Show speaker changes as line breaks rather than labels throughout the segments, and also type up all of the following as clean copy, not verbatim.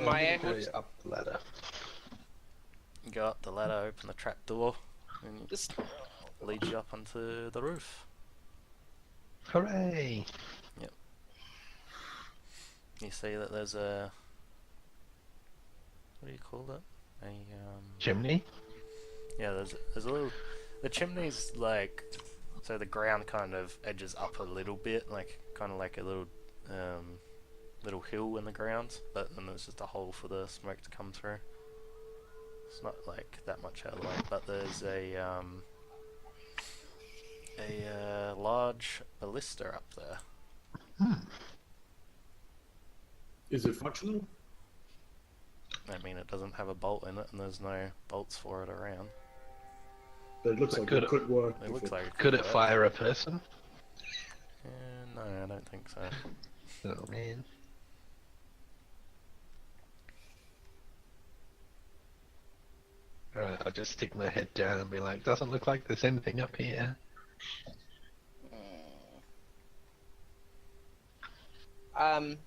Am I
Go
able to
up the ladder.
You go up the ladder, open the trap door, and it
just...
leads you up onto the roof.
Hooray!
Yep. You see that there's a... what do you call that?
Chimney?
Yeah, there's a little... The chimney's like... So the ground kind of edges up a little bit, like kind of like a little little hill in the ground, but then there's just a hole for the smoke to come through. It's not like that much out of the way, but there's a large ballista up there.
Is it functional?
I mean, it doesn't have a bolt in it, and there's no bolts for it around.
But it looks like it could work.
It looks like
Could it
work.
fire a person?
No, I don't think so.
Oh man. Alright, I'll just stick my head down and be like, doesn't look like there's anything up here.
Can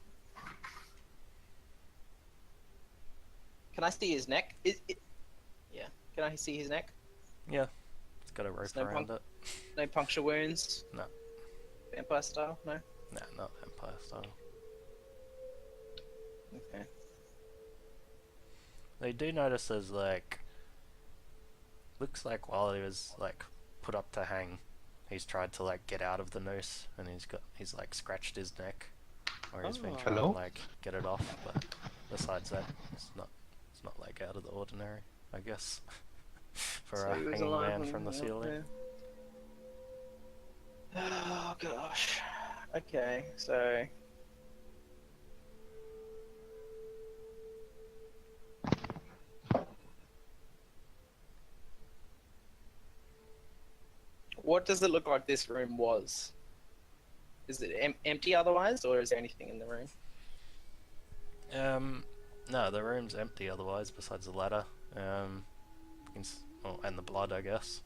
I see his neck? Yeah. Can I see his neck?
Yeah, it's got a rope
no
around it.
No puncture wounds?
No.
Vampire style? No?
Nah, not vampire style.
Okay.
They do notice there's like... looks like while he was like put up to hang, he's tried to like get out of the noose, and he's like scratched his neck, or he's been trying to like get it off, but besides that, it's not like out of the ordinary, I guess. For
So
a
he was
hanging
alive
man
when
from
he
the
was
ceiling.
there. Oh gosh. Okay, so... What does it look like this room was? Is it empty otherwise, or is there anything in the room?
No, the room's empty otherwise, besides the ladder. And the blood, I guess.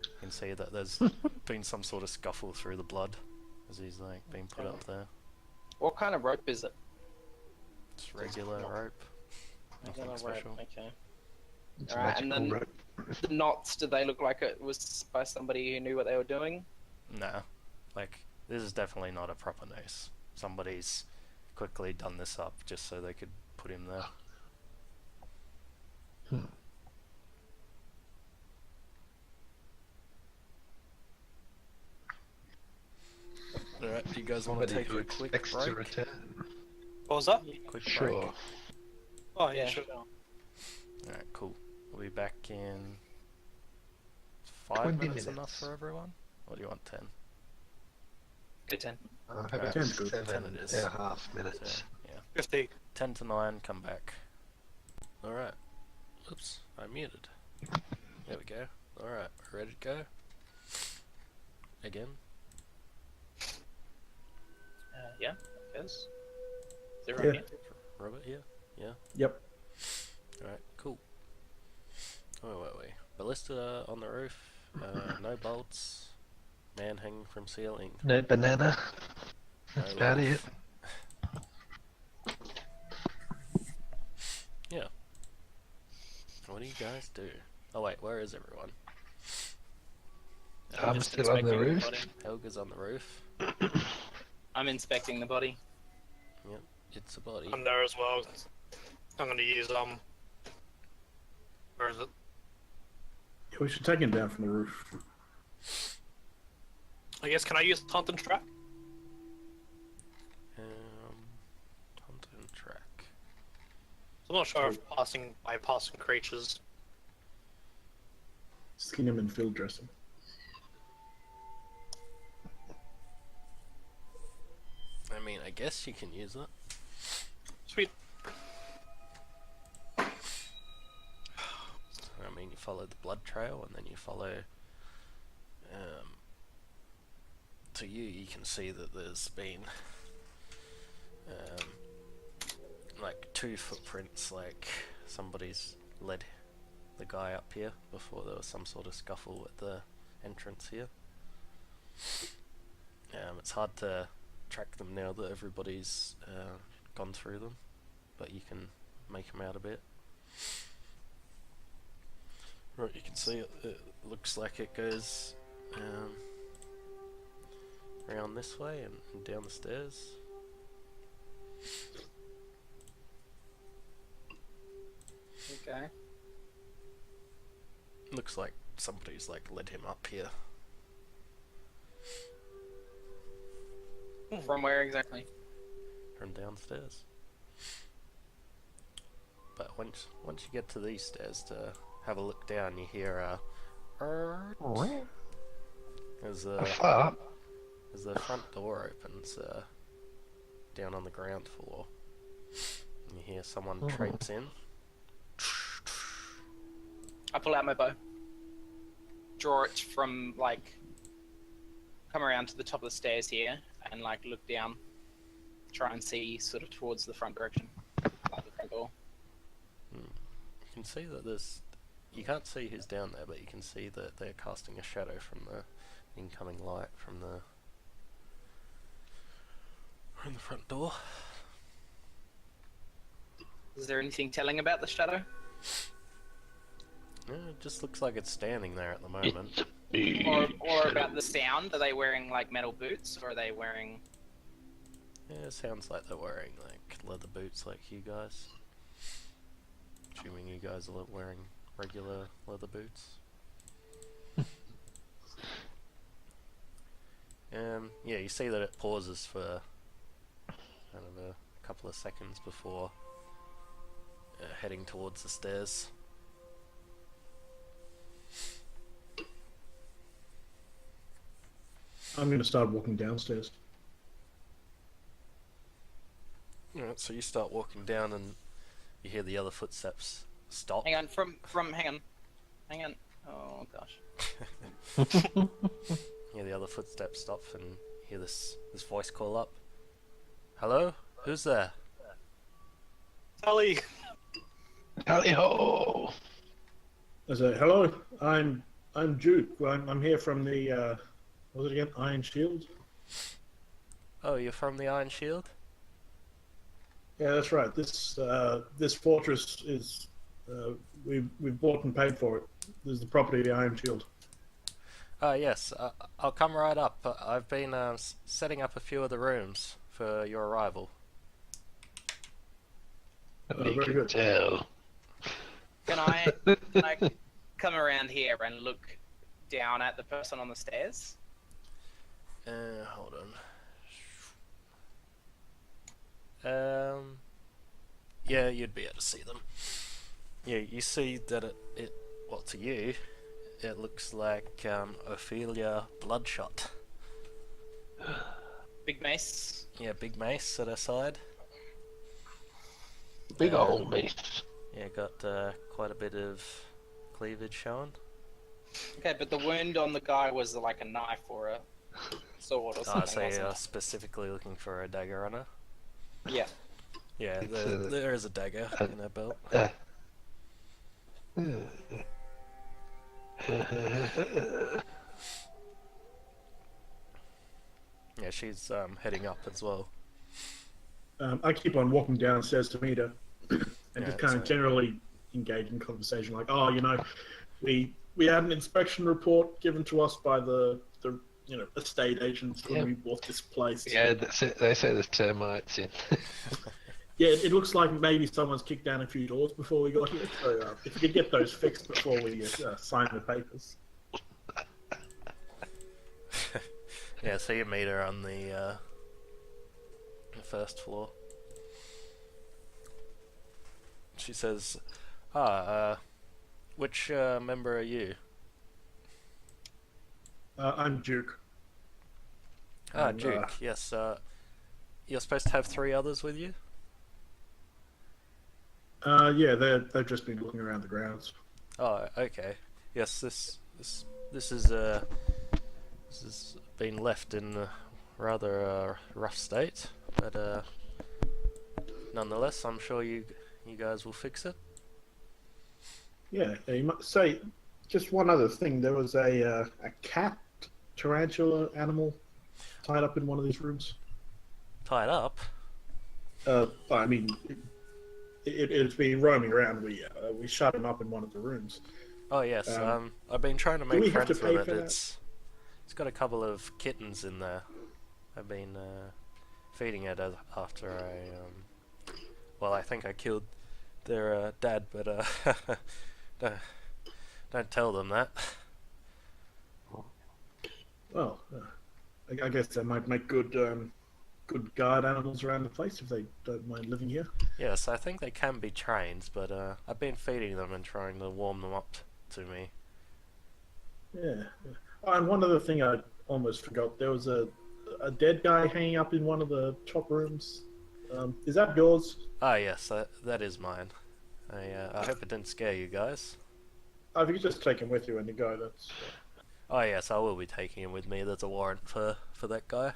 You can see that there's been some sort of scuffle through the blood as he's like being put up there.
What kind of rope is it?
It's regular rope. Nothing
Regular
special.
rope, okay.
It's
Alright, and then
rope.
the knots, did they look like it was by somebody who knew what they were doing?
No, like this is definitely not a proper noose. Somebody's quickly done this up just so they could put him there. Alright, do you guys want to take a quick break?
What was that?
Quick
Sure.
break.
Oh yeah,
Yeah.
sure.
Alright, cool. We'll be back in 5
20
minutes
minutes.
enough for everyone? Or do you want 10?
Good 10.
How about
10's good.
7
10 it is.
and a half minutes?
So, yeah.
50.
10 to 9, come back. Alright. Oops, I muted. There we go. Alright, we're ready to go. Again.
Yeah, I guess. Is it
Yeah.
right here?
Robert here? Yeah?
Yep.
Alright, cool. Where were we? Ballista on the roof, no bolts, man hanging from ceiling.
No banana. That's
No
about
life.
it.
Yeah. What do you guys do? Oh wait, where is everyone?
I'm
just
still on the
inspecting
roof.
body.
Helga's on the roof.
I'm inspecting the body.
Yep, it's a body.
I'm there as well. I'm gonna use where is it?
Yeah, we should take him down from the roof.
I guess, can I use hunt and track?
Hunt and track.
I'm not sure if passing creatures.
Skin him and field dressing.
I mean, I guess you can use it.
Sweet.
I mean, you follow the blood trail, and then you follow. To you can see that there's been like 2 footprints, like somebody's led the guy up here before there was some sort of scuffle at the entrance here. It's hard to track them now that everybody's gone through them, but you can make them out a bit. Right, you can see it looks like it goes around this way and down the stairs.
Okay.
Looks like somebody's like led him up here.
From where exactly?
From downstairs. But once you get to these stairs to have a look down, you hear as the front door opens down on the ground floor. You hear someone traipse in.
I pull out my bow. Draw it from, like, come around to the top of the stairs here and, like, look down. Try and see sort of towards the front direction. Like the front door.
You can see that there's... You can't see who's down there, but you can see that they're casting a shadow from the incoming light from the front door.
Is there anything telling about the shadow?
Yeah, it just looks like it's standing there at the moment.
Or about the sound? Are they wearing, like, metal boots, or are they wearing...
Yeah, it sounds like they're wearing like leather boots like you guys. Assuming you guys are wearing regular leather boots. Yeah, you see that it pauses for kind of a couple of seconds before heading towards the stairs.
I'm going to start walking downstairs.
Alright, so you start walking down and you hear the other footsteps stop.
Hang on, hang on. Oh, gosh.
You hear the other footsteps stop and you hear this voice call up. Hello? Who's there?
Tally!
Tally ho!
I say, hello, I'm Duke. I'm here from the, what was it again? Iron Shield?
Oh, you're from the Iron Shield?
Yeah, that's right. This fortress is, we've bought and paid for it. This is the property of the Iron Shield.
Yes, I'll come right up. I've been setting up a few of the rooms for your arrival.
You
very
can
good.
tell.
Can I come around here and look down at the person on the stairs?
Hold on. Yeah, you'd be able to see them. Yeah, you see that well, to you, it looks like Ophelia Bloodshot.
Big mace.
Yeah, big mace at her side.
Big old mace.
Yeah, got quite a bit of cleavage showing.
Okay, but the wound on the guy was like a knife or a sword or something.
So
wasn't
you're
it?
specifically looking for a dagger on her?
Yeah.
Yeah,
It's,
there is a dagger in her belt. Yeah, she's heading up as well.
I keep on walking downstairs to meet her, and
Yeah,
just kind of
so-
generally engage in conversation, like, oh, we had an inspection report given to us by the estate agents when
Yeah.
we bought this place.
Yeah, they say there's termites in.
Yeah, it looks like maybe someone's kicked down a few doors before we got here. So if we could get those fixed before we sign the papers.
Yeah, so you meet her on the first floor. She says, which member are you?
I'm Duke. And,
Duke, yes. You're supposed to have 3 others with you?
Yeah, they've just been looking around the grounds.
Oh, okay. Yes, this is been left in a rather rough state, but nonetheless, I'm sure you guys will fix it.
Yeah, you might say just one other thing. There was a cat tarantula animal tied up in one of these rooms.
Tied up?
I mean, it's been roaming around. We shut him up in one of the rooms.
Oh yes,
Um,
I've been trying to
do
make
we have to
friends with
pay
it.
for that?
It's got a couple of kittens in there. I've been feeding it after well, I think I killed their dad, but don't, don't tell them that.
Well, I guess they might make good guard animals around the place if they don't mind living here.
Yes, I think they can be trained, but I've been feeding them and trying to warm them up to me.
Yeah. Oh, and one other thing I almost forgot. There was a dead guy hanging up in one of the top rooms. Is that yours?
Ah yes, that is mine. I hope it didn't scare you guys.
Oh, if you could just take him with you and you go, that's...
Oh yes, I will be taking him with me. There's a warrant for that guy.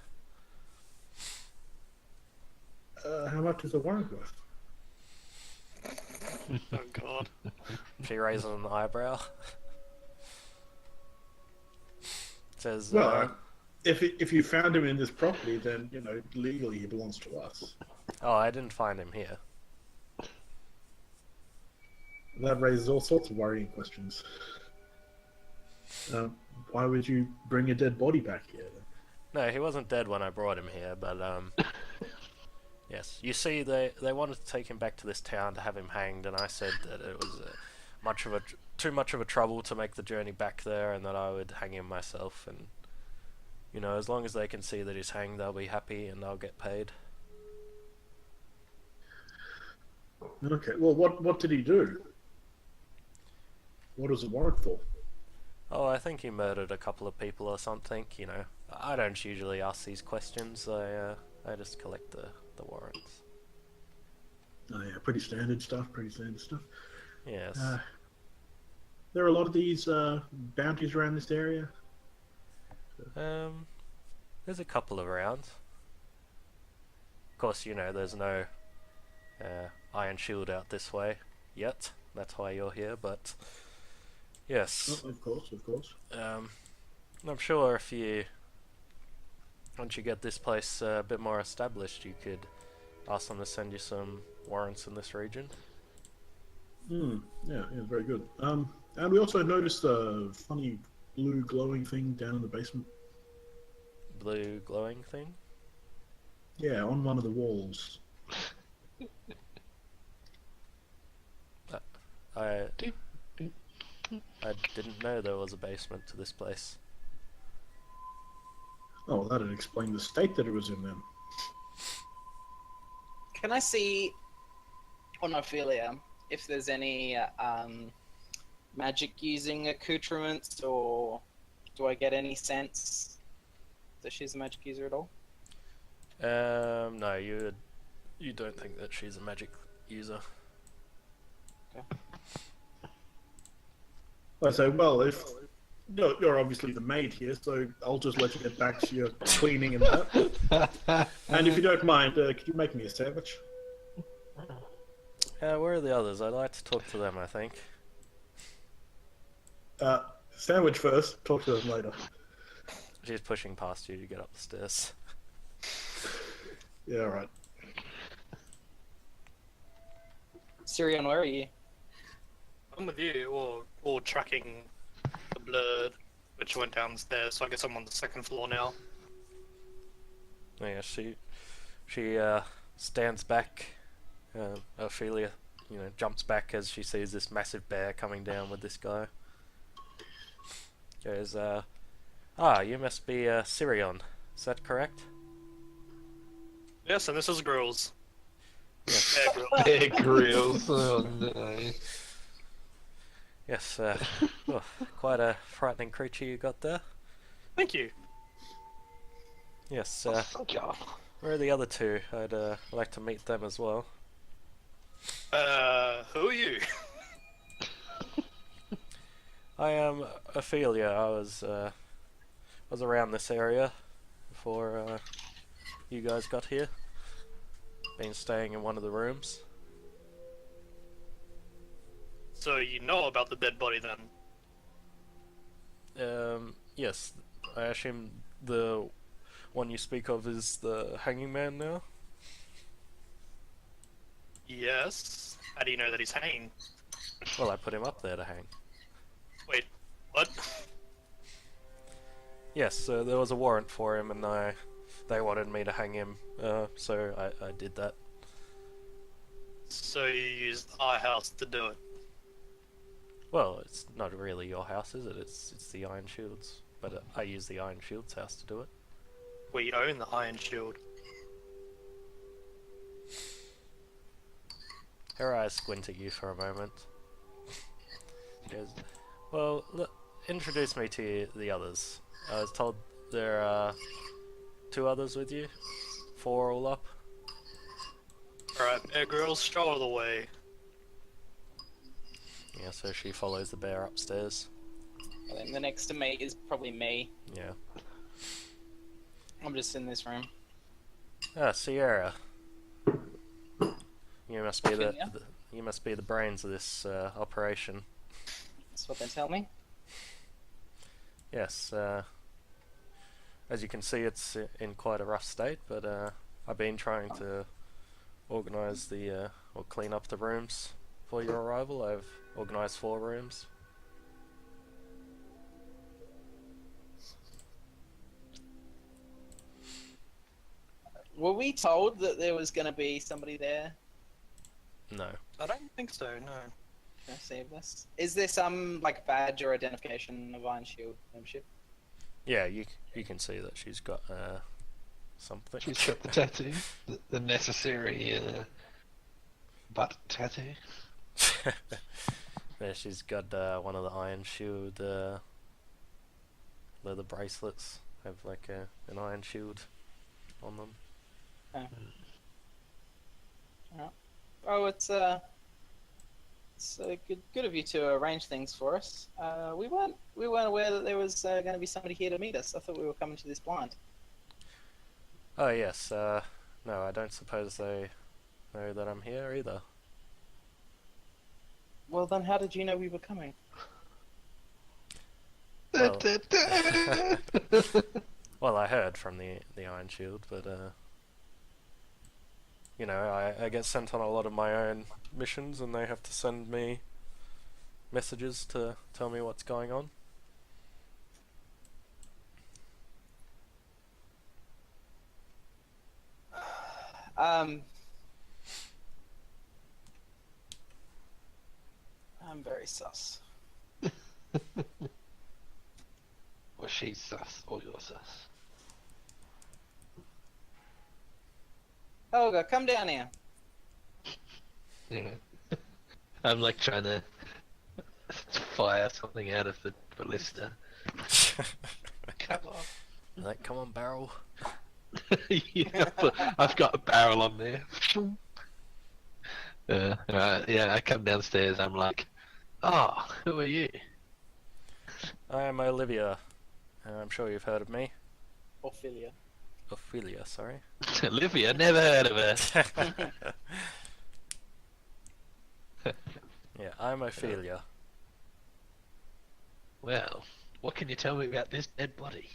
how much is the warrant worth?
Oh god.
She raises an eyebrow. Says,
Well, if you found him in this property, then, legally he belongs to us.
oh, I didn't find him here.
That raises all sorts of worrying questions. Why would you bring a dead body back here?
No, he wasn't dead when I brought him here, but yes. You see, they wanted to take him back to this town to have him hanged, and I said that it was too much of a trouble to make the journey back there, and that I would hang him myself. And as long as they can see that he's hanged, they'll be happy, and they'll get paid.
Okay, well, what did he do? What was the warrant for?
Oh, I think he murdered a couple of people or something. I don't usually ask these questions. I just collect the warrants.
Oh yeah, pretty standard stuff.
Yes.
There are a lot of these bounties around this area.
There's a couple around. Of course, there's no Iron Shield out this way yet. That's why you're here, but yes.
Oh, of course.
I'm sure once you get this place a bit more established, you could ask them to send you some warrants in this region.
Yeah, very good. And we also noticed a funny blue glowing thing down in the basement.
Blue glowing thing?
Yeah, on one of the walls.
I didn't know there was a basement to this place.
Oh, that'd explain the state that it was in then.
Can I see on Ophelia if there's any magic using accoutrements, or do I get any sense that she's a magic user at all?
No, you don't think that she's a magic user.
Okay.
I say, well, if you're obviously the maid here, so I'll just let you get back to your cleaning and that. And if you don't mind, could you make me a sandwich?
Where are the others? I'd like to talk to them, I think.
Sandwich first, talk to them later.
She's pushing past you to get up the stairs.
Yeah, alright.
Sirion, where are you?
I'm with you, or tracking the blur which went downstairs, so I guess I'm on the second floor now.
Yeah, she stands back. Ophelia, jumps back as she sees this massive bear coming down with this guy. Goes, you must be Sirion. Is that correct?
Yes, and this is Grills.
Yes.
Yeah, Grills.
Bear Grylls. Oh no.
Yes, quite a frightening creature you got there.
Thank you.
Yes,
God.
where are the other two? I'd like to meet them as well.
Who are you?
I am Ophelia. I was around this area before you guys got here. Been staying in one of the rooms.
So you know about the dead body then?
Yes. I assume the one you speak of is the hanging man now?
Yes. How do you know that he's hanging?
Well, I put him up there to hang.
Wait, what?
Yes, so there was a warrant for him, and they wanted me to hang him, so I did that.
So you used our house to do it.
Well, it's not really your house, is it? It's the Iron Shield's. But I use the Iron Shield's house to do it.
We own the Iron Shield.
Her eyes squint at you for a moment. She goes, well, look, introduce me to the others. I was told there are 2 others with you? 4 all up?
Alright, bear girls, show her the way.
Yeah, so she follows the bear upstairs.
I think the next to me is probably me.
Yeah.
I'm just in this room.
Ah, Sierra. You must be
Yeah.
you must be the brains of this operation.
That's what they tell me.
Yes. As you can see, it's in quite a rough state, but I've been trying to organise or clean up the rooms for your arrival. I've organised 4 rooms.
Were we told that there was going to be somebody there
No.
I don't think so, no.
to save this? Is there some like badge or identification of Iron Shield membership?
Yeah, you can see that she's got something.
She's got the tattoo, the necessary butt tattoo.
Yeah, she's got one of the Iron Shield leather bracelets. Have like an Iron Shield on them.
Oh, it's good of you to arrange things for us. We weren't aware that there was going to be somebody here to meet us. I thought we were coming to this blind.
Oh yes. No, I don't suppose they know that I'm here either.
Well, then how did you know we were coming?
Well, well, I heard from the Iron Shield, but you know, I get sent on a lot of my own missions, and they have to send me messages to tell me what's going on.
I'm very sus.
Or she's sus, or you're sus.
Helga, come down here.
Yeah. I'm like trying to fire something out of the ballista. Come on.
Like, come on, barrel.
Yeah, but I've got a barrel on there. Yeah, I come downstairs. I'm like, oh, who are you?
I am Olivia. I'm sure you've heard of me.
Ophelia.
Ophelia, sorry.
Olivia, never heard of her.
Yeah, I'm Ophelia.
Well, what can you tell me about this dead body?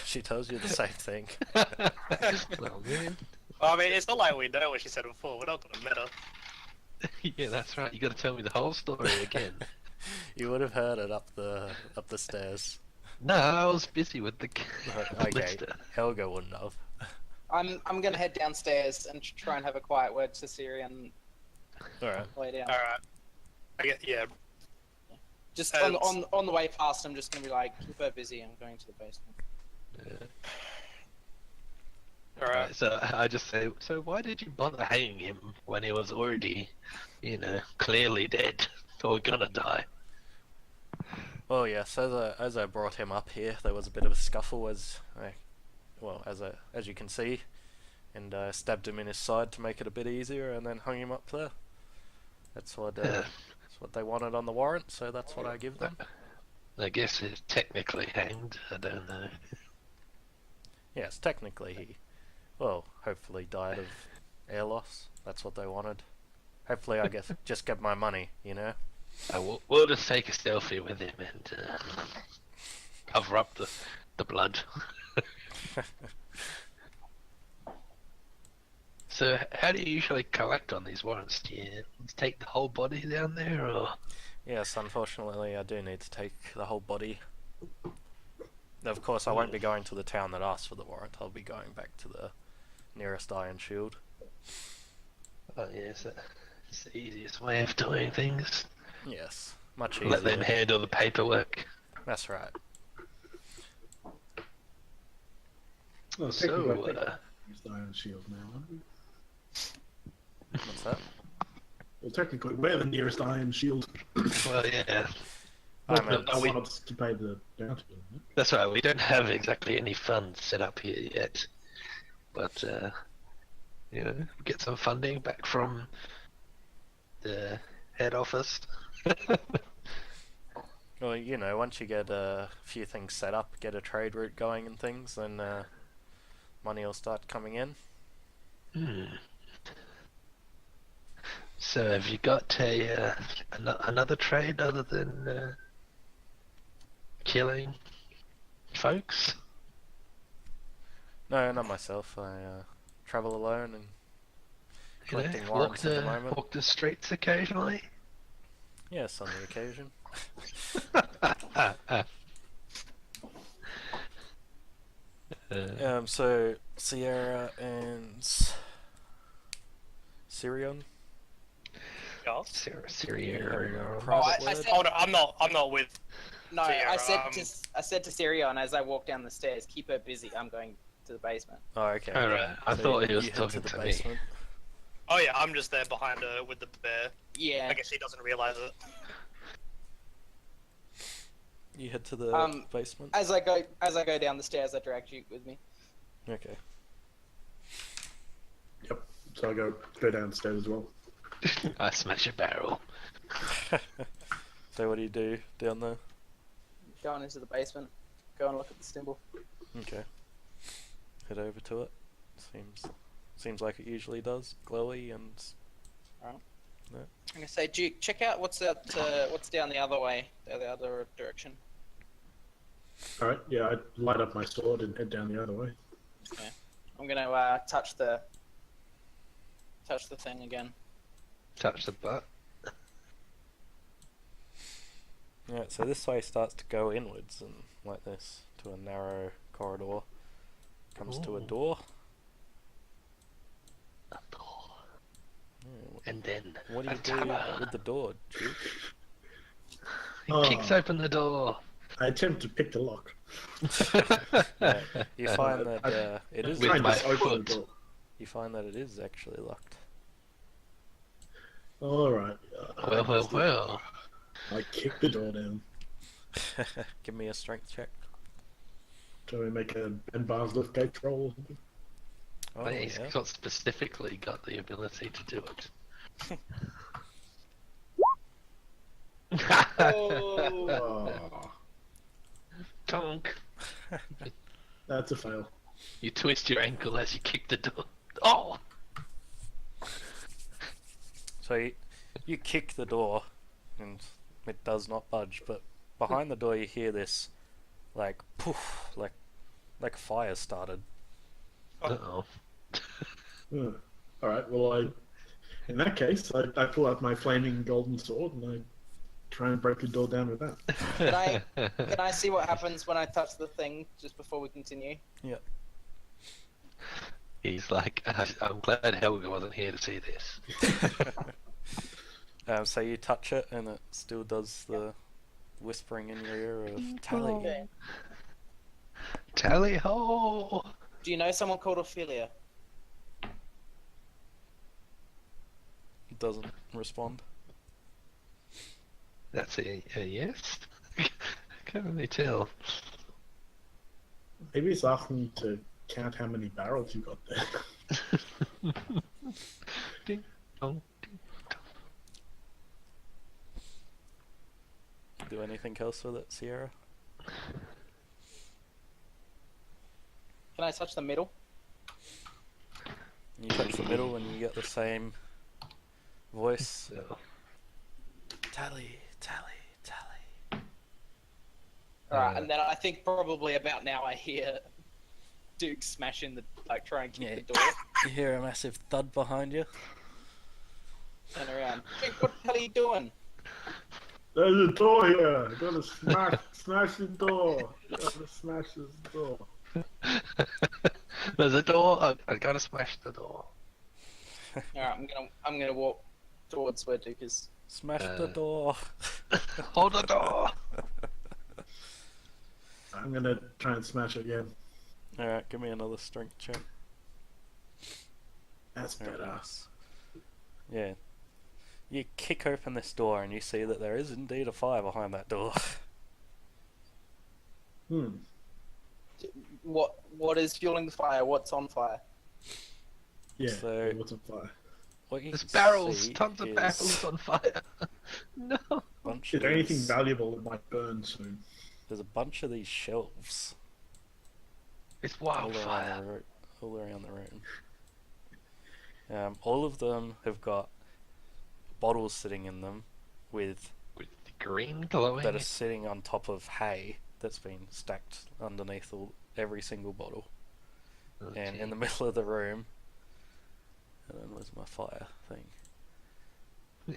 She tells you the same thing.
Well, man.
Well, I mean, it's not like we know what she said before. We're not gonna met her.
Yeah, that's right. You got to tell me the whole story again.
You would have heard it up the stairs.
No, I was busy with the
Okay,
ballista.
Helga wouldn't have.
I'm gonna head downstairs and try and have a quiet word to Siri and
Alright.
lay down.
Alright. Yeah.
Just on the way past, I'm just gonna be like, keep her busy. I'm going to the basement.
Alright.
So I just say, so why did you bother hanging him when he was already, clearly dead or gonna die?
Well, yes, as I brought him up here, there was a bit of a scuffle as you can see, and I stabbed him in his side to make it a bit easier, and then hung him up there. That's what they wanted on the warrant, so that's what I give them.
I guess he's technically hanged. I don't know.
Yes, technically he, hopefully died of air loss. That's what they wanted. Hopefully, I guess, just get my money, you know?
We'll just take a selfie with him and cover up the blood. So how do you usually collect on these warrants? Do you take the whole body down there, or?
Yes, unfortunately, I do need to take the whole body. Of course, I won't be going to the town that asked for the warrant. I'll be going back to the nearest Iron Shield.
Oh yes, it's the easiest way of doing things.
Yes, much easier.
Let them handle the paperwork.
That's right.
Well,
So,
technically, I think use the Iron Shield now, aren't we?
What's that?
Well, technically, we're the nearest Iron Shield.
well, yeah,
I'm
But I
at,
want us to pay the bounty. Isn't it?
that's right. We don't have exactly any funds set up here yet, but you know, get some funding back from the head office.
well, you know, once you get a few things set up, get a trade route going and things, then money will start coming in.
So, have you got another trade other than killing folks?
No, not myself. I travel alone and
You know,
collecting
walk
warrants at the moment.
walk the streets occasionally.
Yes, on the occasion. So Sierra and Sirion.
Yes.
Syria.
Private
I
word?
said-
Oh no, I'm not with.
No,
Sierra,
I said to Sirion as I walked down the stairs, keep her busy. I'm going to the basement.
Oh, okay.
Alright, I
So
thought he
you
was
head
talking
to
to
the
me.
basement.
Oh yeah, I'm just there behind her with the bear.
Yeah.
I guess he doesn't realize it.
You head to the basement.
As I go down the stairs, I drag you with me.
Okay.
Yep. So I go downstairs as well.
I smash a barrel.
So what do you do down there?
Going into the basement. Go and look at the symbol.
Okay. Head over to it. Seems like it usually does. Glowy and
I'm gonna say, Duke, check out what's down the other way, the other direction.
All right. Yeah, I light up my sword and head down the other way.
Okay. I'm gonna touch the thing again.
Touch the butt.
yeah. So this way starts to go inwards and like this to a narrow corridor. Comes to a
Ooh.
door.
A door.
Yeah,
And then
what do
a
you do
tavern.
with the door, Duke?
He
Oh.
kicks open the door.
I attempt to pick the lock.
Yeah, you find that it is.
With
Trying
my
to open
foot.
the door.
You find that it is actually locked.
All right.
Well.
I kick the door down.
Give me a strength check.
Shall we make a Ben Barnes lift gate roll? or something?
Oh,
But he's
yeah.
got specifically got the ability to do it.
Oh,
Tonk.
that's a fail.
You twist your ankle as you kick the door. Oh!
So you kick the door, and it does not budge. But behind the door, you hear this, like poof, like fire started.
Uh-oh.
All right. Well, in that case, I pull out my flaming golden sword and I try and break the door down with that.
Can I see what happens when I touch the thing just before we continue?
He's like, I'm glad Helga wasn't here to see this.
So you touch it, and it still does the whispering in your ear of Tally.
Okay.
Tally ho!
Do you know someone called Ophelia?
Doesn't respond.
That's a yes? Can't really tell.
Maybe it's asking to count how many barrels you got there.
Ding dong.
Do anything else with it, Sierra?
Can I touch the middle?
You touch the middle, and you get the same voice.
So,
Tally, Tally, Tally.
Alright, and then I think probably about now I hear Duke smash in the, try and kick
Yeah.
the door.
You hear a massive thud behind you.
Turn around. Jake, what the hell are you doing?
There's a door here. I gotta smash the door. Gotta smash this door.
There's a door. I gotta smash the door.
Alright, I'm gonna walk towards where Duke is.
Smash the door.
Hold the door.
I'm gonna try and smash it again.
Alright, give me another strength check.
That's
Very
better.
nice. Yeah. You kick open this door and you see that there is indeed a fire behind that door.
What is fueling the fire? What's on fire?
Yeah.
So-
what's on fire?
What you
There's
can
barrels,
see
tons of
is
barrels on fire. No.
a bunch
Is
of
there anything
these-
valuable that might burn soon?
There's a bunch of these shelves
It's
all
wildfire.
around all around the room. All of them have got bottles sitting in them with
With the green glowing.
that are sitting on top of hay that's been stacked underneath every single bottle.
Oh,
And in
gee.
the middle of the room, and then where's my fire thing?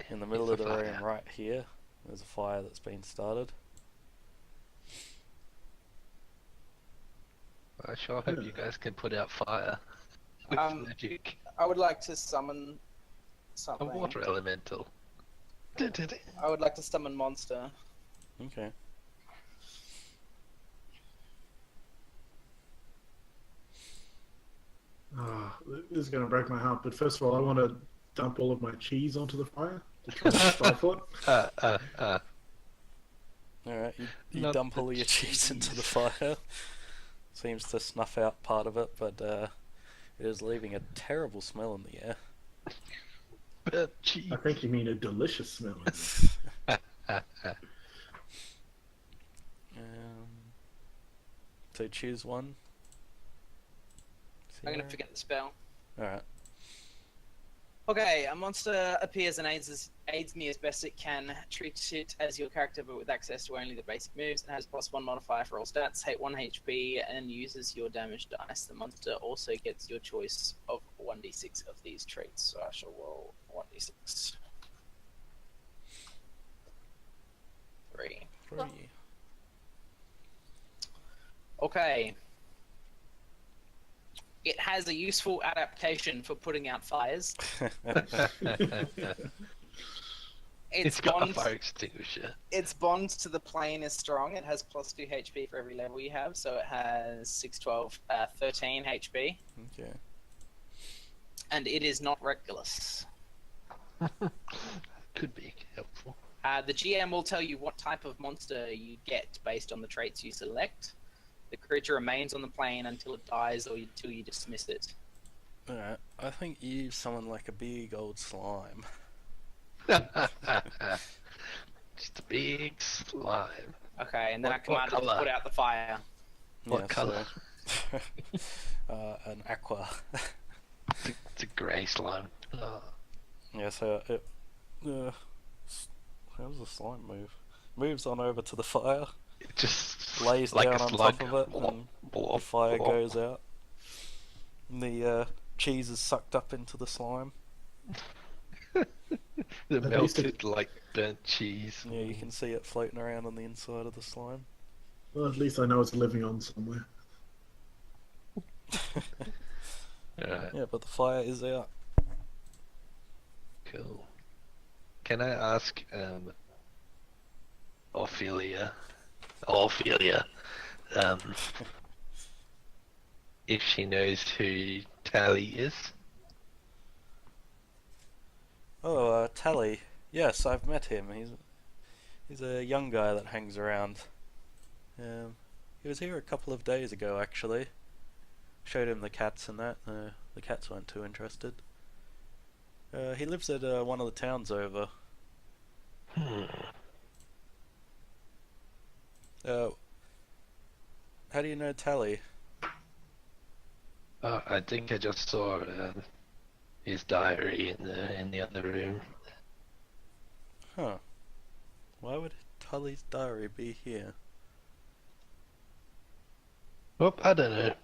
In the middle
It's
of
a
the room,
fire.
right here, there's a fire that's been started.
I sure hope you guys can put out fire with magic.
I would like to summon
A
something.
water elemental.
I would like to summon monster.
Okay.
This is gonna break my heart, but first of all, I want to dump all of my cheese onto the fire to try and stifle it.
Alright, you
Not
dump
the
all your cheese into the fire. Seems to snuff out part of it, but it is leaving a terrible smell in the air.
Burnt cheese.
I think you mean a delicious smell.
So choose one.
I'm gonna forget the spell.
Alright.
Okay, a monster appears and aids me as best it can. Treat it as your character, but with access to only the basic moves, and has +1 modifier for all stats, hate 1 HP, and uses your damage dice. The monster also gets your choice of 1d6 of these traits, so I shall roll 1d6. 3.
3.
Okay. It has a useful adaptation for putting out fires.
It's got a fire extinguisher.
Its bond to the plane is strong. It has +2 HP for every level you have, so it has 6, 12, 13 HP.
Okay.
And it is not reckless.
Could be helpful.
The GM will tell you what type of monster you get based on the traits you select. The creature remains on the plane until it dies or until you dismiss it.
Alright, I think you summon like a big old slime.
Just a big slime.
Okay, and then I
What
command it to
colour?
put out the fire.
What
Yeah,
colour?
So, an aqua.
It's a grey slime. Oh.
Yeah, so it. How does the slime move? Moves on over to the fire,
It just
lays
like
down
a
on
slug.
top of it, and the fire goes out. And the cheese is sucked up into the slime.
The
At least
melted like burnt cheese.
Yeah, you can see it floating around on the inside of the slime.
Well, at least I know it's living on somewhere.
Alright,
Yeah, but the fire is out.
cool. Can I ask Ophelia if she knows who Tally is?
Oh, Tally. Yes, I've met him. He's a young guy that hangs around. He was here a couple of days ago, actually. Showed him the cats and that. The cats weren't too interested. He lives at one of the towns over. How do you know Tally?
I think I just saw his diary in the other room.
Huh. Why would Tally's diary be here?
Oh, I don't know.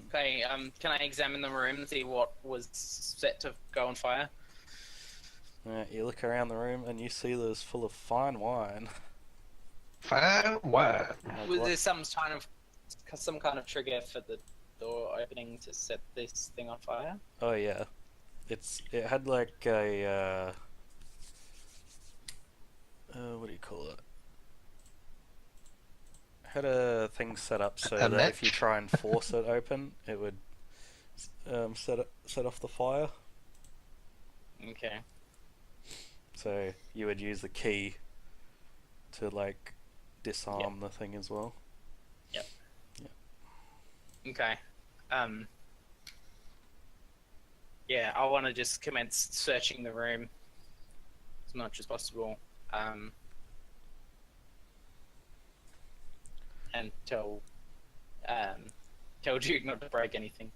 Okay, can I examine the room and see what was set to go on fire?
You look around the room and you see that it's full of fine wine.
Fine wine.
Like
Was
what?
there some kind of trigger for the door opening to set this thing on fire?
Oh yeah, it had like a what do you call it? Had a thing set up so
A
that if you
match?
try and force it open, it would set off the fire.
Okay.
So you would use the key to like disarm the thing as well.
Okay. Yeah, I want to just commence searching the room as much as possible. And tell Duke not to break anything.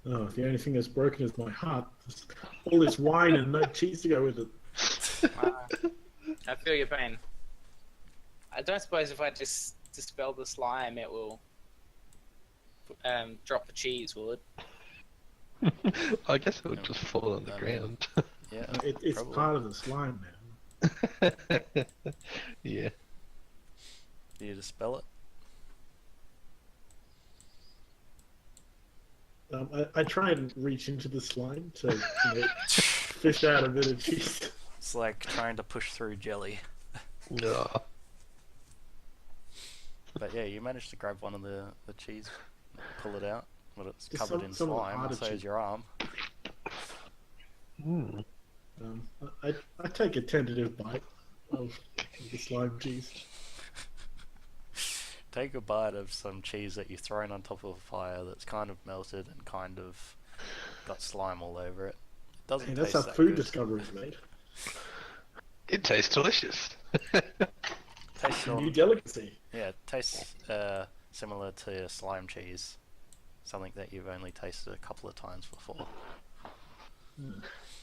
Oh, the only thing that's broken is my heart. There's all this wine and no cheese to go with it.
I feel your pain. I don't suppose if I just dispel the slime, it will drop the cheese, will it?
I guess it would just fall on the ground.
Yeah,
It's
probably.
part of the slime now.
Yeah.
Do you dispel it?
I try and reach into the slime to fish out a bit of cheese.
It's like trying to push through jelly.
No.
But yeah, you managed to grab one of the cheese, pull it out, but it's
Just
covered in
some
slime, and so
artichoke.
is your arm.
Hmm.
I take a tentative bite of the slime cheese.
Take a bite of some cheese that you've thrown on top of a fire that's kind of melted and kind of got slime all over it. It doesn't
Hey,
taste
that's how
that
food
good.
discovery is made.
It tastes delicious.
Tastes
A new
all,
delicacy.
yeah, it tastes similar to slime cheese. Something that you've only tasted a couple of times before.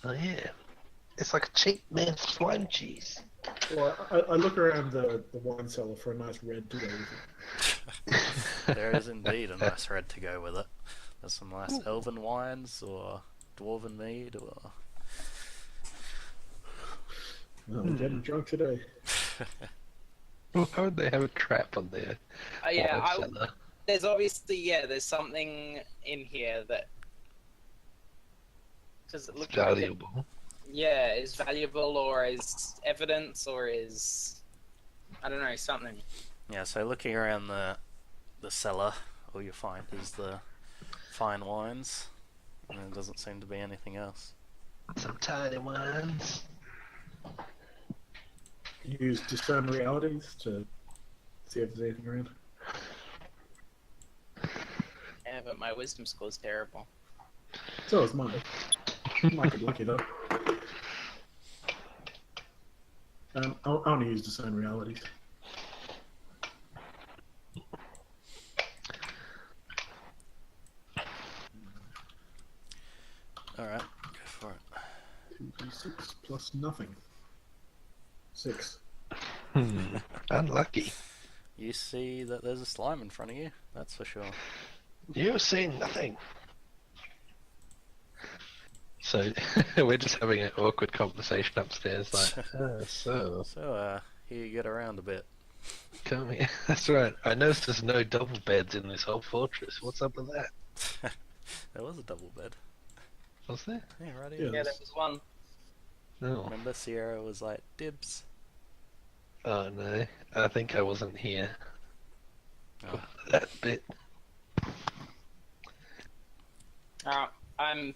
Oh yeah. It's like a cheap man's slime cheese.
Well, I look around the wine cellar for a nice red to go with it.
There is indeed a nice red to go with it. There's some nice elven wines or dwarven mead or...
Oh, we're getting drunk today.
Why would they have a trap on there?
Yeah, there's obviously, there's something in here that... Does it look like
Valuable.
is valuable or is evidence or is... I don't know, something.
Yeah, so looking around the cellar, all you find is the fine wines, and there doesn't seem to be anything else.
Some tiny ones.
Use discern realities to see if there's anything around.
Yeah, but my wisdom score's terrible.
So is mine. Might get lucky though. I want to use discern realities.
Alright, go for it.
2d6 plus nothing. 6.
Unlucky.
You see that there's a slime in front of you, that's for sure.
You see nothing. So we're just having an awkward conversation upstairs, like, so
Here you get around a bit.
come here. That's right. I noticed there's no double beds in this whole fortress. What's up with that?
There was a double bed.
Was there?
Yeah, right
Yeah.
here.
Yeah, there was one.
No.
Remember Sierra was like, dibs.
Oh no. I think I wasn't here.
Oh.
That bit.
I'm...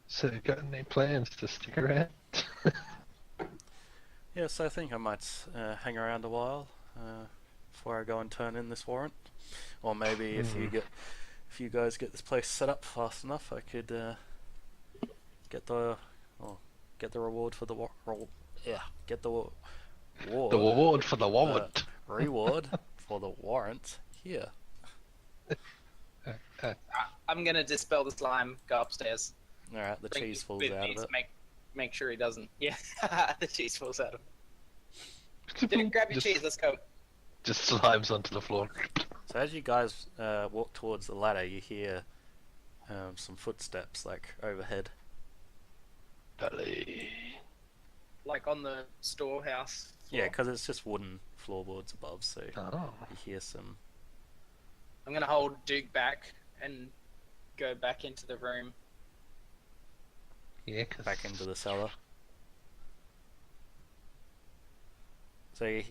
So, got any plans to stick around?
Yes, I think I might hang around a while before I go and turn in this warrant. Or maybe if you guys get this place set up fast enough, I could get the reward for the get the reward.
The reward for the warrant.
Reward for the warrant here.
I'm gonna dispel the slime, go upstairs.
Alright, the
Bring
cheese
you
falls
with
out
me
of
to
it.
Make sure he doesn't. Yeah, the cheese falls out of it. Dude, grab your cheese, let's go.
just slimes onto the floor.
So as you guys walk towards the ladder, you hear some footsteps like overhead.
Belly.
Like on the storehouse floor.
Yeah, because it's just wooden floorboards above, so
Oh.
you hear some.
I'm gonna hold Duke back and go back into the room.
Yeah, 'cause
Back into the cellar. So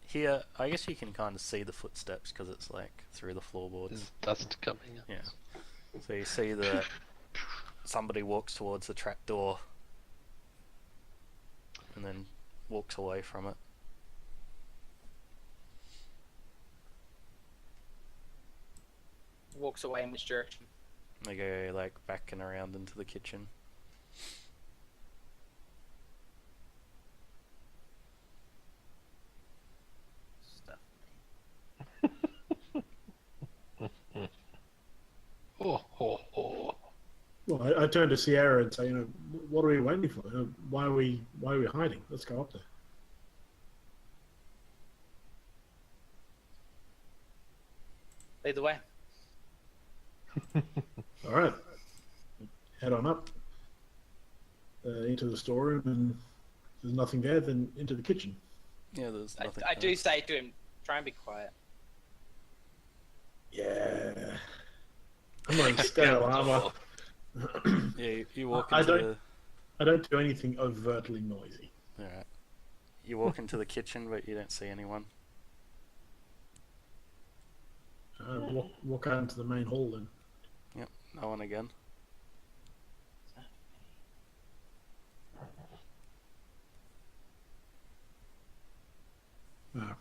here, I guess you can kind of see the footsteps because it's like through the floorboards.
there's dust coming up.
Yeah. So you see that somebody walks towards the trap door and then walks away from it.
Walks away in which direction?
They go like back and around into the kitchen.
Stuff.
Oh, oh, oh.
Well, I turn to Sierra and say, what are we waiting for? Why are we hiding? Let's go up there.
Lead the way.
All right. Head on up into the storeroom, and if there's nothing there, then into the kitchen.
Yeah, there's nothing.
I do say to him, try and be quiet.
Yeah. I'm wearing scale armor.
Yeah, you walk
I
into
don't- I don't do anything overtly noisy.
Alright. You walk into the kitchen, but you don't see anyone.
Walk out into the main hall then.
No one again.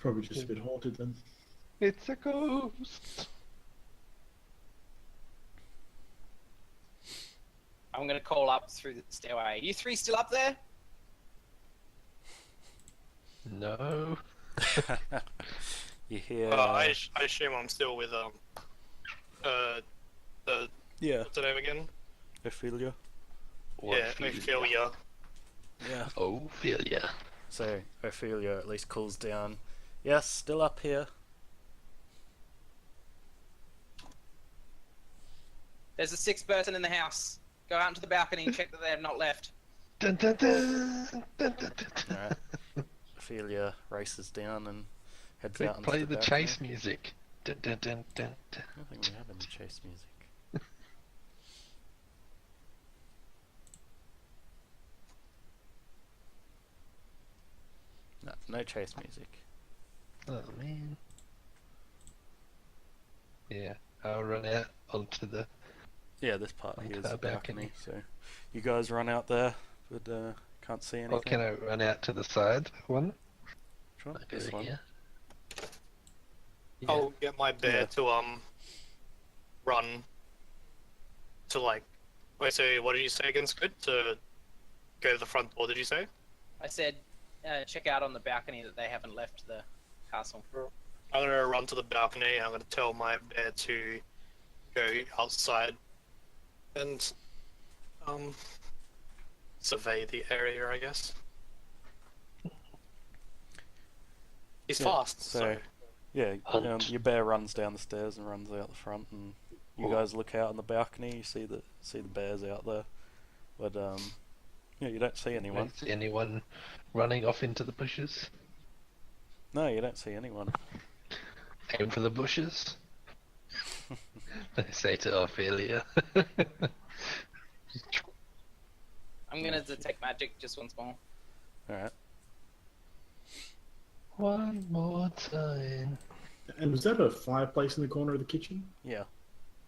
Probably just a bit haunted then.
It's a ghost.
I'm gonna call up through the stairway. You three still up there?
No.
You hear.
I assume I'm still with
Yeah,
what's the name again?
Ophelia.
Yeah, Ophelia.
Yeah.
Ophelia.
So Ophelia at least cools down. Yes, still up here.
There's a sixth person in the house. Go out into the balcony and check that they have not left.
Dun, dun, dun, dun, dun, dun, dun.
Alright. Ophelia races down and heads
Quick,
out into
play
the
the
balcony.
chase music. Dun, dun, dun, dun, dun.
I don't think we have any chase music. No chase music.
Oh man. Yeah, I'll run out onto the.
Yeah, this part
Onto
here is
our
the balcony.
balcony.
So you guys run out there, but can't see anything.
Or can I run out to the side one?
Sure,
Like
this
over
one.
here?
I'll get my bear
Yeah.
to run to like. Wait, so what did you say again, Squid? To go to the front door? Did you say?
I said, check out on the balcony that they haven't left the castle.
I'm gonna run to the balcony. I'm gonna tell my bear to go outside and survey the area, I guess. He's
Yeah,
fast,
so-
so
Yeah,
Hunt.
your bear runs down the stairs and runs out the front, and you
Oh.
guys look out on the balcony. You see the bears out there, but yeah, you don't see anyone.
Don't see anyone running off into the bushes?
No, you don't see anyone.
Aim for the bushes? They say to Ophelia.
I'm gonna detect magic just once more.
All right.
One more time.
And was that a fireplace in the corner of the kitchen?
Yeah.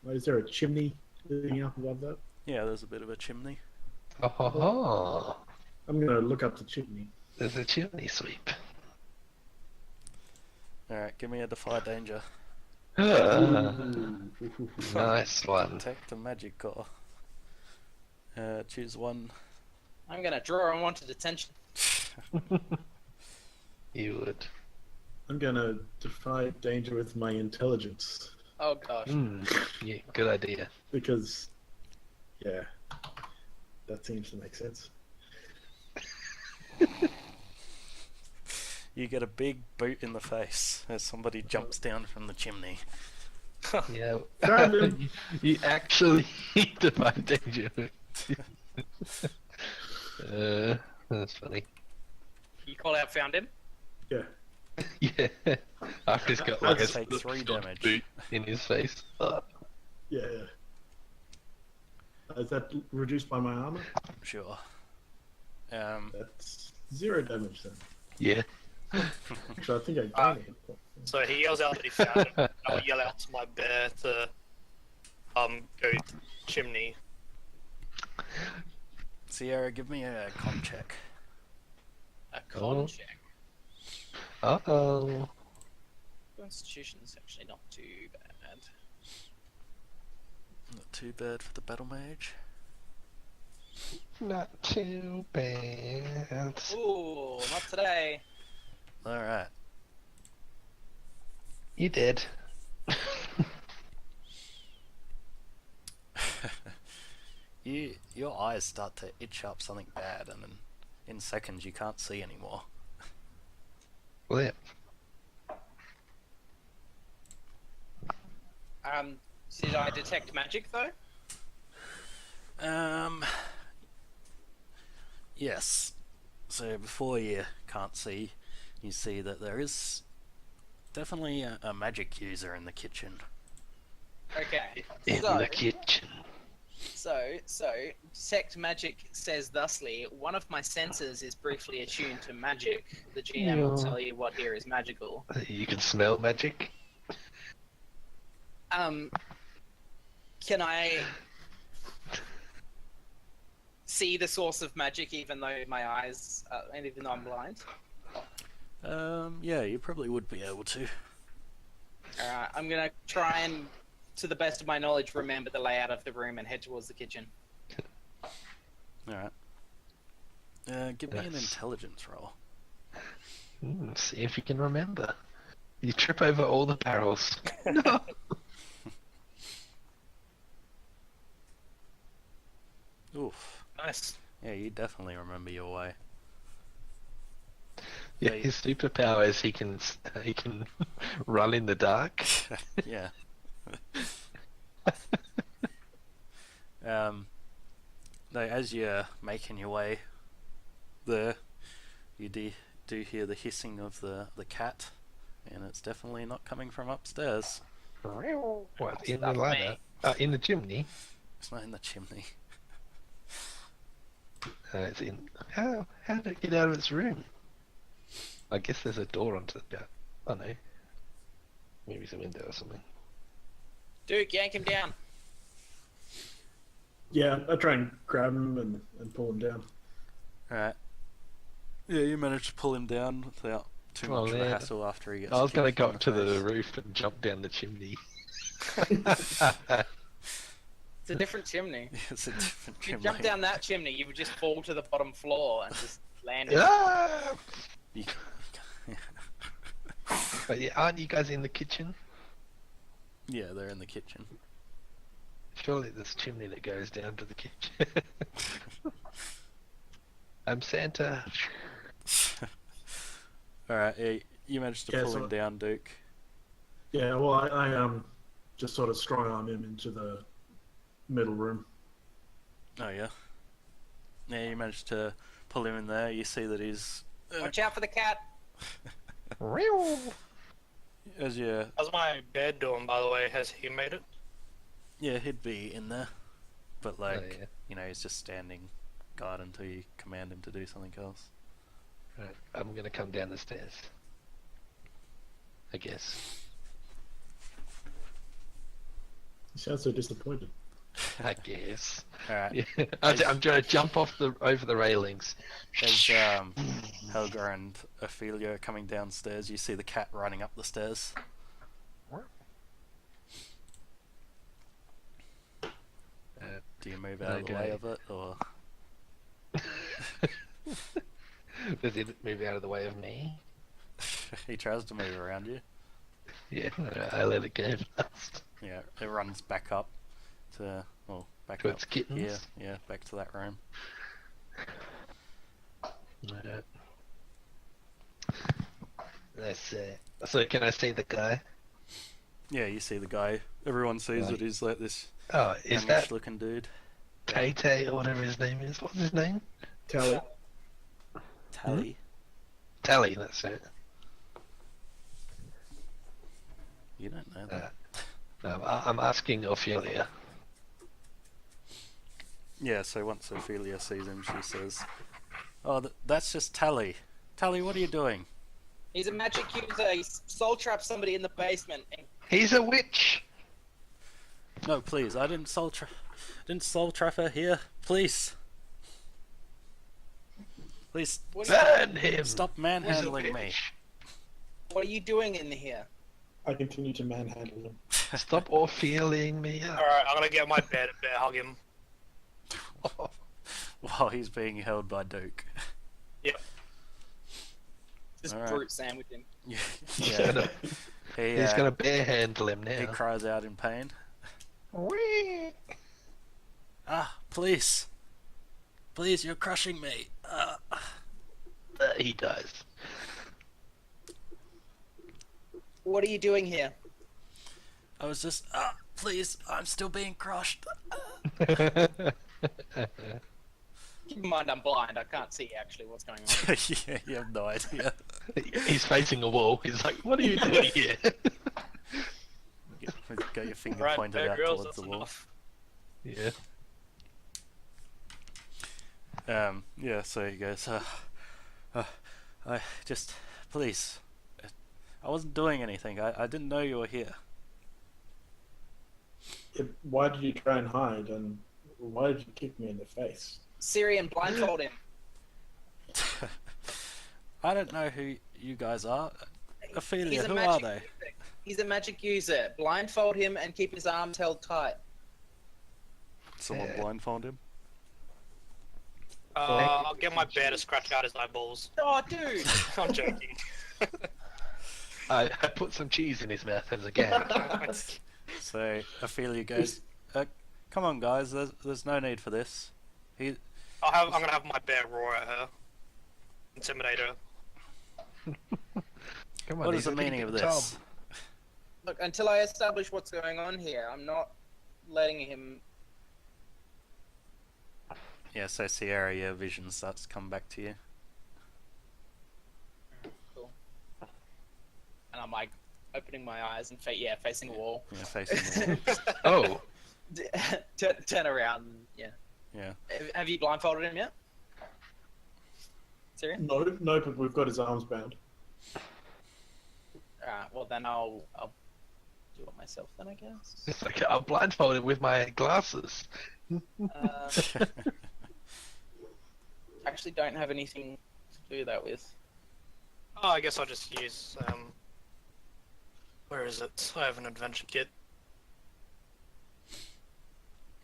Like, is there a chimney leading up above that?
Yeah, there's a bit of a chimney.
Oh, ho, ho.
I'm going to look up the chimney.
There's a chimney sweep.
All right, give me a defy danger.
Nice one.
Detect a magic core. Choose one.
I'm gonna draw unwanted attention.
You would.
I'm going to defy danger with my intelligence.
Oh gosh.
Yeah, good idea.
Because, yeah, that seems to make sense.
You get a big boot in the face as somebody jumps down from the chimney.
Yeah.
Found him.
you actually define danger. That's funny.
You call out, found him.
Yeah.
Yeah. After he's got like a
Take 3 damage.
boot in his face.
Yeah. Is that reduced by my armor?
Sure.
That's 0 damage then.
Yeah.
Actually, I think I gained it.
So he yells out that he found him. I'll yell out to my bear to go chimney.
Sierra, give me a con check.
A con
Oh.
check.
Uh-oh.
Constitution's actually not too bad.
Not too bad for the battle mage.
Not too bad.
Ooh, not today.
Alright.
You did.
Your eyes start to itch up something bad, and then in seconds you can't see anymore.
Well, yeah.
Did I detect magic though?
Yes. So before you can't see, you see that there is definitely a magic user in the kitchen.
Okay.
In
So,
the kitchen.
so detect magic says thusly: one of my senses is briefly attuned to magic. The GM will
Yeah.
tell you what here is magical.
You can smell magic.
Can I see the source of magic even though my eyes, and even though I'm blind?
Yeah, you probably would be able to.
Alright, I'm gonna try and, to the best of my knowledge, remember the layout of the room and head towards the kitchen.
Alright. Give me an
Yes.
intelligence roll.
See if you can remember. You trip over all the barrels. No.
Oof.
Nice.
Yeah, you definitely remember your way.
Yeah,
They-
his superpower is he can run in the dark.
Yeah. No, as you're making your way there, you do hear the hissing of the cat, and it's definitely not coming from upstairs.
What, in the
Stuff
ladder? In the chimney?
It's not in the chimney.
It's in. How did it get out of its room? I guess there's a door onto the. Oh no. Maybe it's a window or something.
Duke, yank him down.
Yeah, I try and grab him and pull him down.
Alright. Yeah, you managed to pull him down without too
Oh,
much of a
man.
hassle after he gets
I was going to
kicked
go
in
up to the
face.
roof and jump down the chimney.
It's a different chimney.
It's a different
If you
chimney.
jump down that chimney, you would just fall to the bottom floor and just land.
Ah!
You-
But yeah, aren't you guys in the kitchen?
yeah, they're in the kitchen.
Surely there's a chimney that goes down to the kitchen. I'm Santa.
Alright, yeah, you managed to
Yeah,
pull
so-
him down, Duke.
Yeah, well, I just sort of strong arm him into the middle room.
Oh yeah. Yeah, you managed to pull him in there. You see that he's
Watch out for the cat.
as you
How's my bear doing, by the way? Has he made it?
yeah, he'd be in there. But like
yeah.
you know, he's just standing guard until you command him to do something else.
Right, I'm gonna come down the stairs. I guess.
He sounds so disappointed.
I guess.
Alright.
Yeah. I'm trying to jump off over the railings.
As Helga and Ophelia are coming downstairs, you see the cat running up the stairs. Do you move out of the way
Okay.
of it, or
Does it move out of the way of me?
he tries to move around you?
Yeah, I let it go fast.
Yeah, it runs back up to back
To
up
its kittens?
here, yeah, back to that room.
That's so can I see the guy?
Yeah, you see the guy. Everyone sees
Right.
that he's like this
Oh, is
youngish
that
looking dude.
Tay Tay or whatever his name is? What's his name?
Tally.
Tally.
Tally, that's it.
You don't know that.
No, I'm asking Ophelia.
Yeah, so once Ophelia sees him, she says, "Oh, that's just Tally. Tally, what are you doing?"
He's a magic user. He soul trapped somebody in the basement.
He's a witch.
No, please, I didn't soul trap her here. Please. Please,
What
Burn him.
stop
He's a
manhandling me.
witch.
are you doing in here?
I continue to manhandle him.
Stop Opheliaing me up.
Alright, I'm gonna get my bear to bear hug him.
While he's being held by Duke.
Just
Alright.
brute sandwich him.
He's
Yeah.
gonna,
He,
he's gonna bear handle him
he
now.
cries out in pain.
Whee!
Ah, please. Please, you're crushing me.
He dies.
What are you doing here?
I was just, please, I'm still being crushed.
Keep in mind I'm blind. I can't see actually what's going on.
Yeah, you have no idea.
He's facing a wall. He's like, "What are you doing here?"
Got your finger
Right,
pointed
bear
out
girls,
towards
that's
the wall.
enough.
Yeah.
Yeah, so he goes, I just, please. I wasn't doing anything. I didn't know you were here.
Why did you try and hide, and why did you kick me in the face?
Syrian, blindfold him.
I don't know who you guys are. Ophelia,
He's a
who
magic
are they?
user. He's a magic user. Blindfold him and keep his arms held tight.
Someone
Yeah.
blindfold him?
I'll get my bear to scratch out his eyeballs.
Oh, dude!
I'm joking.
I put some cheese in his mouth as a gag.
So Ophelia goes, come on guys, there's no need for this.
I'm gonna have my bear roar at her. Intimidate her.
Come on,
What is
he's
the
a
meaning of
little
this?
Look, until I establish what's going on here, I'm not letting him.
Yeah, so Sierra, your vision starts to come back to you.
Cool. And I'm like opening my eyes and facing a wall.
You're facing the
Oh,
wall.
Turn around. Yeah.
Yeah.
Have you blindfolded him yet? Syrian?
No, but we've got his arms bound.
Alright, well then I'll do it myself then, I guess.
it's like I'm blindfolded with my glasses.
Actually don't have anything to do that with.
Oh, I guess I'll just use, where is it? I have an adventure kit.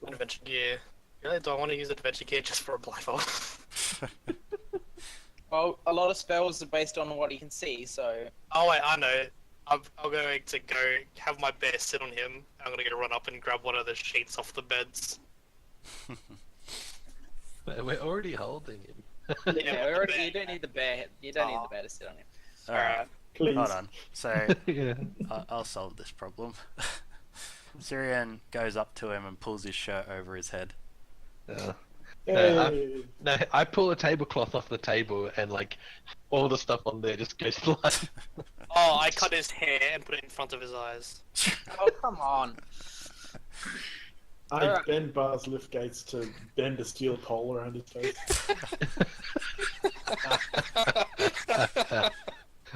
Adventure gear. Really? Do I want to use adventure gear just for a blindfold?
Well, a lot of spells are based on what he can see, so...
Oh wait, I know. I'm going to go have my bear sit on him. I'm gonna go run up and grab one of the sheets off the beds.
We're already holding him.
Yeah, you don't need the bear. You don't need the bear to sit on him.
Alright,
Please.
hold on. So,
Yeah.
I'll solve this problem. Syrian goes up to him and pulls his shirt over his head.
Hey.
No, I pull a tablecloth off the table and like all the stuff on there just goes like.
Oh, I cut his hair and put it in front of his eyes.
Oh, come on.
I
Alright.
bend Bar's lift gates to bend a steel pole around his face.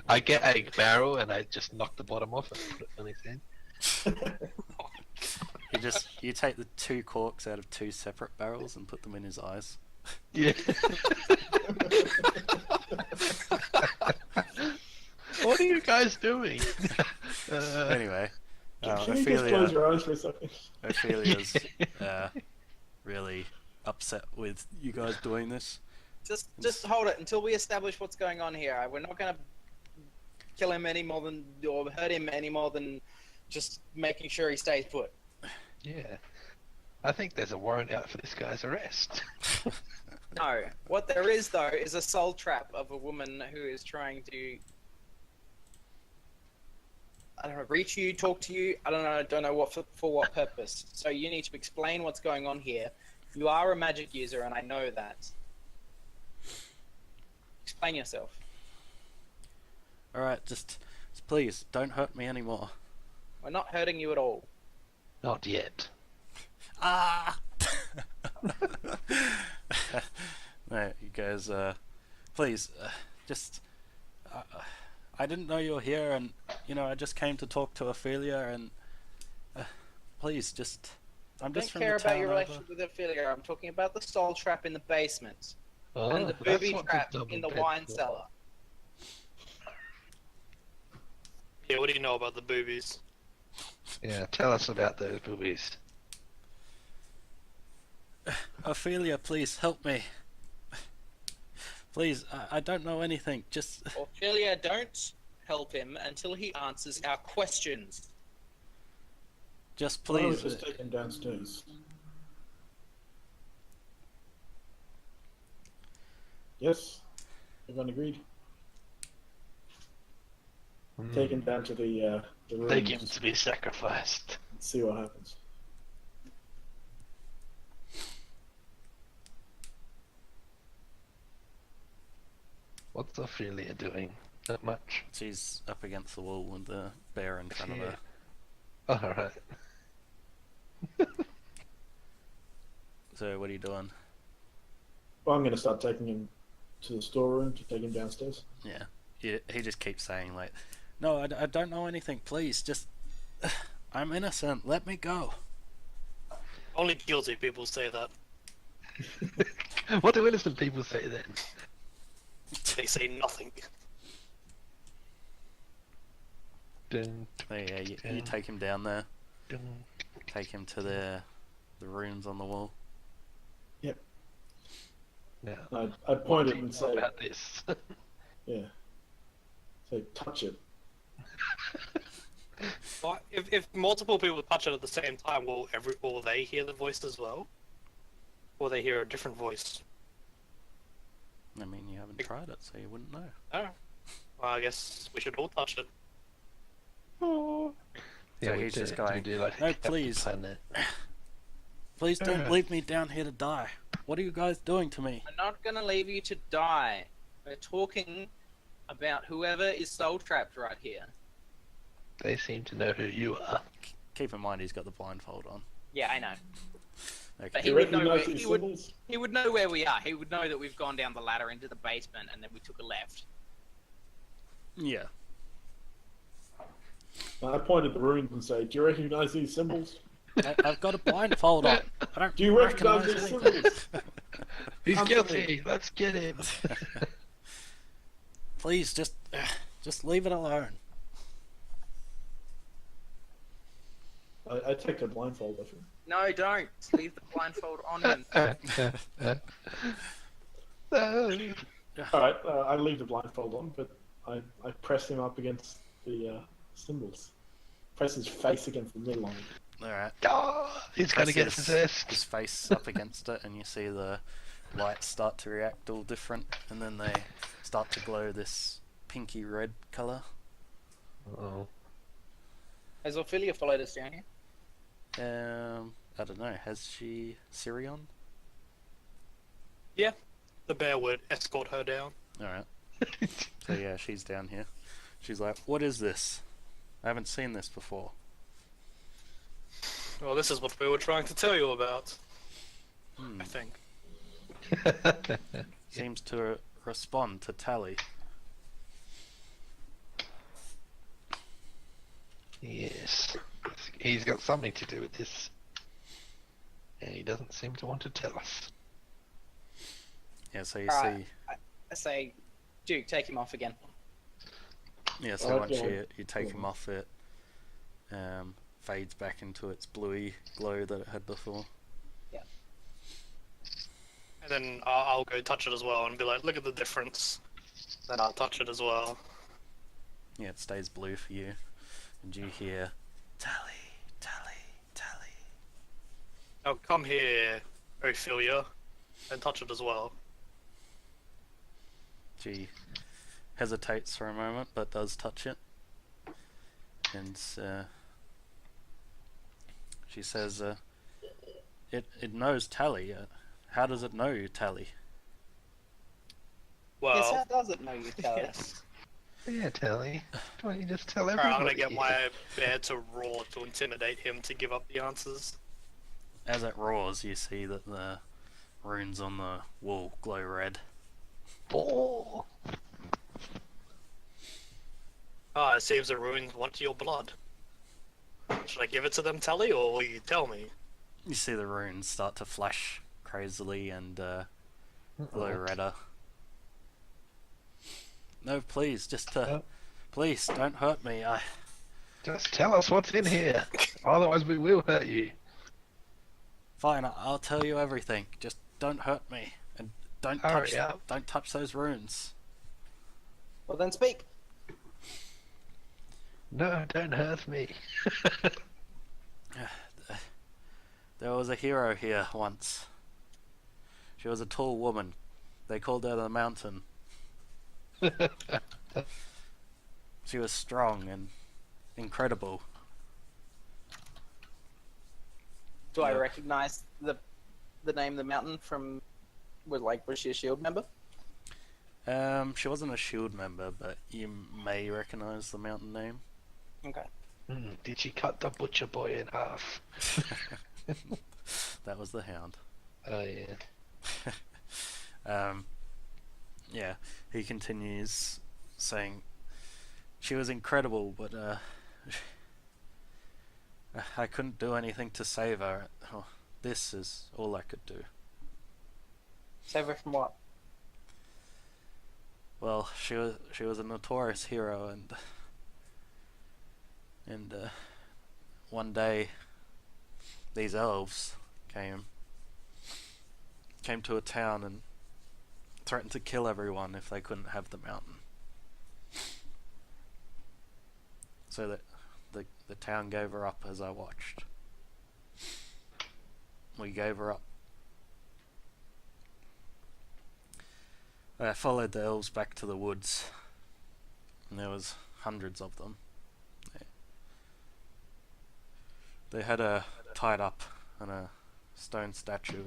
I get a barrel and I just knock the bottom off and put it on his head.
You take the 2 corks out of 2 separate barrels and put them in his eyes.
Yeah. What are you guys doing?
Anyway,
Can you just close your eyes for a second?
Ophelia's really upset with you guys doing this.
Just hold it until we establish what's going on here. We're not gonna kill him any more than, or hurt him any more than just making sure he stays put.
Yeah. I think there's a warrant out for this guy's arrest.
No. What there is, though, is a soul trap of a woman who is trying to I don't know, reach you, talk to you. I don't know what for what purpose. So you need to explain what's going on here. You are a magic user, and I know that. Explain yourself.
Alright, just please, don't hurt me anymore.
We're not hurting you at all.
Not yet.
Ah! No, you guys, please, just... I didn't know you were here, and, you know, I just came to talk to Ophelia, and... please, just... I'm just
I
from
don't care
the
about
town
your
over.
relationship with Ophelia. I'm talking about the soul trap in the basement.
Oh,
And the
that's
booby
what
trap
double
in the
bed
wine
was.
cellar.
Yeah, what do you know about the boobies?
Yeah, tell us about those boobies.
Ophelia, please, help me. Please, I don't know anything, just...
Ophelia, don't help him until he answers our questions.
Just
Why don't we
please...
just take him downstairs? Yes? Everyone agreed? Take him down to the room
Take him to be sacrificed.
and see what happens.
What's Ophelia doing? Not much.
She's up against the wall with the bear in front of her.
Alright.
So, what are you doing?
Well, I'm going to start taking him to the storeroom to take him downstairs.
Yeah. He just keeps saying, like, no, I don't know anything, please, just... I'm innocent, let me go.
Only guilty people say that.
What do innocent people say then?
They say nothing.
Dun,
So, yeah, you take him down there,
dun.
take him to the runes on the wall.
Now,
I point it and
what
say,
about this?
yeah. Say, touch it.
Well, if multiple people touch it at the same time, will they hear the voice as well? Or they hear a different voice?
I mean, you haven't tried it, so you wouldn't know.
Oh. Well, I guess we should all touch it.
So
we
he's
do-
just
we
going,
do like
"No,
Captain
please.
Planet.
Please don't leave me down here to die. What are you guys doing to me?
I'm not gonna leave you to die. We're talking about whoever is soul trapped right here.
They seem to know who you are.
Keep in mind he's got the blindfold on.
Yeah, I know.
Okay.
But
Do you
he would know
recognize
where
these
he would.
symbols?
He would know where we are. He would know that we've gone down the ladder into the basement and then we took a left.
Yeah.
I point at the runes and say, do you recognize these symbols?
I've got a blindfold on. I don't
Do you recognize
recognize
these
anything.
symbols?
He's
Answer
guilty. Let's get him.
Please, just leave it alone.
I take the blindfold off him.
No, don't. Leave the blindfold on him.
Alright, I leave the blindfold on, but I press him up against the symbols. Press his face against the middle on it.
Alright.
Oh, he's gonna get
Presses
possessed.
his face up against it, and you see the lights start to react all different, and then they start to glow this pinky red colour.
Oh.
Has Ophelia followed us down here?
I don't know. Has she Sirion?
Yeah. The bear would escort her down.
Alright. So yeah, she's down here. She's like, what is this? I haven't seen this before.
Well, this is what we were trying to tell you about.
Hmm.
I think.
Seems to respond to Tally.
Yes. He's got something to do with this. And he doesn't seem to want to tell us.
Yeah, so you
Alright.
see...
I say, Duke, take him off again.
Yeah, so once
Okay.
you take him off, it fades back into its bluey glow that it had before.
And then I'll go touch it as well and be like, look at the difference. Then I'll touch it as well.
Yeah, it stays blue for you. And you hear, Tally, Tally, Tally.
Now come here, Ophelia, and touch it as well.
She hesitates for a moment, but does touch it. And she says, it knows Tally. How does it know you, Tally?
Well,
Yes, how does it know you, Tally?
yes.
Yeah, Telly. Why don't you just tell
Alright,
everybody?
I'm gonna get my bear to roar to intimidate him to give up the answers.
As it roars, you see that the runes on the wall glow red.
Ball.
Ah, it seems the ruins want your blood. Should I give it to them, Tally, or will you tell me?
You see the runes start to flash crazily and glow redder. No, please, just please don't hurt me.
Just tell us what's in here. Otherwise we will hurt you.
Fine, I'll tell you everything. Just don't hurt me and don't
Hurry up.
don't touch those runes.
Well, then speak.
No, don't hurt me.
There was a hero here once. She was a tall woman. They called her the Mountain. She was strong and incredible.
Do I
Yeah.
recognize the name the mountain from? Was she a shield member?
She wasn't a shield member, but you may recognize the mountain name.
Okay.
Did she cut the butcher boy in half?
That was the Hound.
Oh yeah.
Yeah, he continues saying, she was incredible, but I couldn't do anything to save her. Oh, this is all I could do.
Save her from what?
Well, she was a notorious hero, and one day these elves came to a town and threatened to kill everyone if they couldn't have the mountain. So that the town gave her up as I watched. We gave her up. I followed the elves back to the woods, and there was hundreds of them. They had her tied up on a stone statue,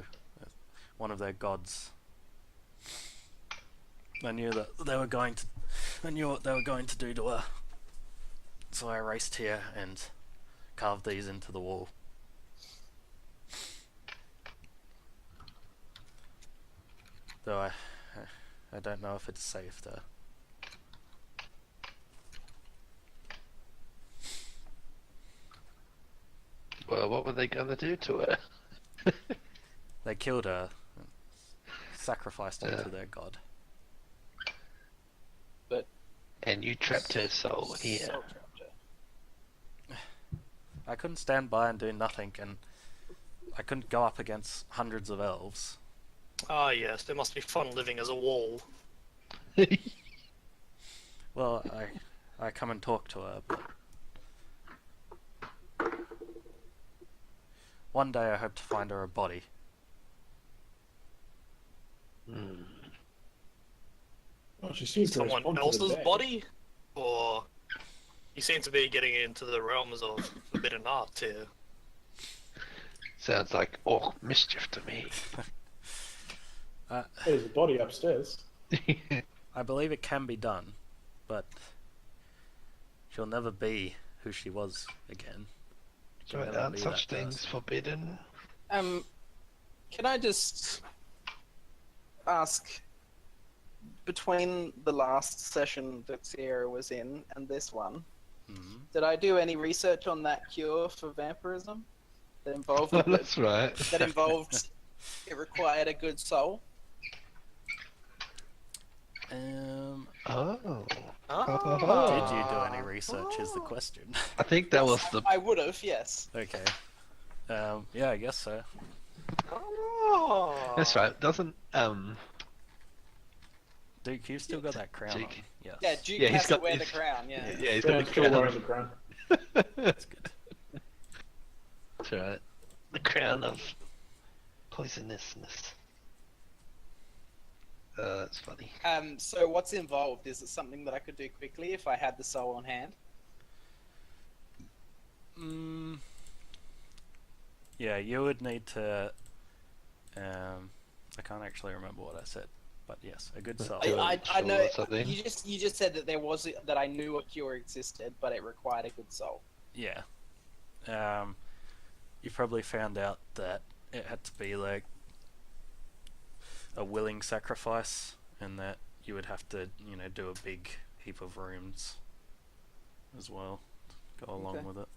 one of their gods. I knew that they were going to. I knew what they were going to do to her. So I raced here and carved these into the wall. Though I don't know if it's safe to.
Well, what were they gonna do to her?
They killed her, sacrificed her
Yeah.
to their god.
And you trapped her soul here.
Soul trapped her.
I couldn't stand by and do nothing, and I couldn't go up against hundreds of elves.
Ah, yes, it must be fun living as a wall.
Well, I come and talk to her, but one day I hope to find her a body.
Well, she seems to
Someone
respond to the
else's
day.
body? Or you seem to be getting into the realms of forbidden art here.
Sounds like orc mischief to me.
There's a body upstairs.
I believe it can be done, but she'll never be who she was again. She can
Right,
never
aren't
be
such
that
things
person.
forbidden?
Can I just ask, between the last session that Sierra was in and this one,
Mhm.
did I do any research on that cure for vampirism that involved
Oh, that's right.
that involved it required a good soul?
Oh.
Did you do any research is the question.
I think that was the.
I would have, yes.
Okay. Yeah, I guess so.
Oh.
That's right. Doesn't
Duke, you've still got that crown
Duke.
on. Yes.
Yeah, Duke
Yeah, he's
has to
got-
wear the
he's-
crown, yeah.
Yeah, he's
Yeah,
got
I'm
the
still wearing the
crown.
crown.
That's good.
That's right. The crown of poisonousness. That's funny.
So what's involved? Is it something that I could do quickly if I had the soul on hand?
Yeah, you would need to. I can't actually remember what I said, but yes, a good soul.
I know.
Or something.
You just said that that I knew a cure existed, but it required a good soul.
Yeah. You probably found out that it had to be like a willing sacrifice, and that you would have to, do a big heap of rooms as well to go along
Okay.
with it.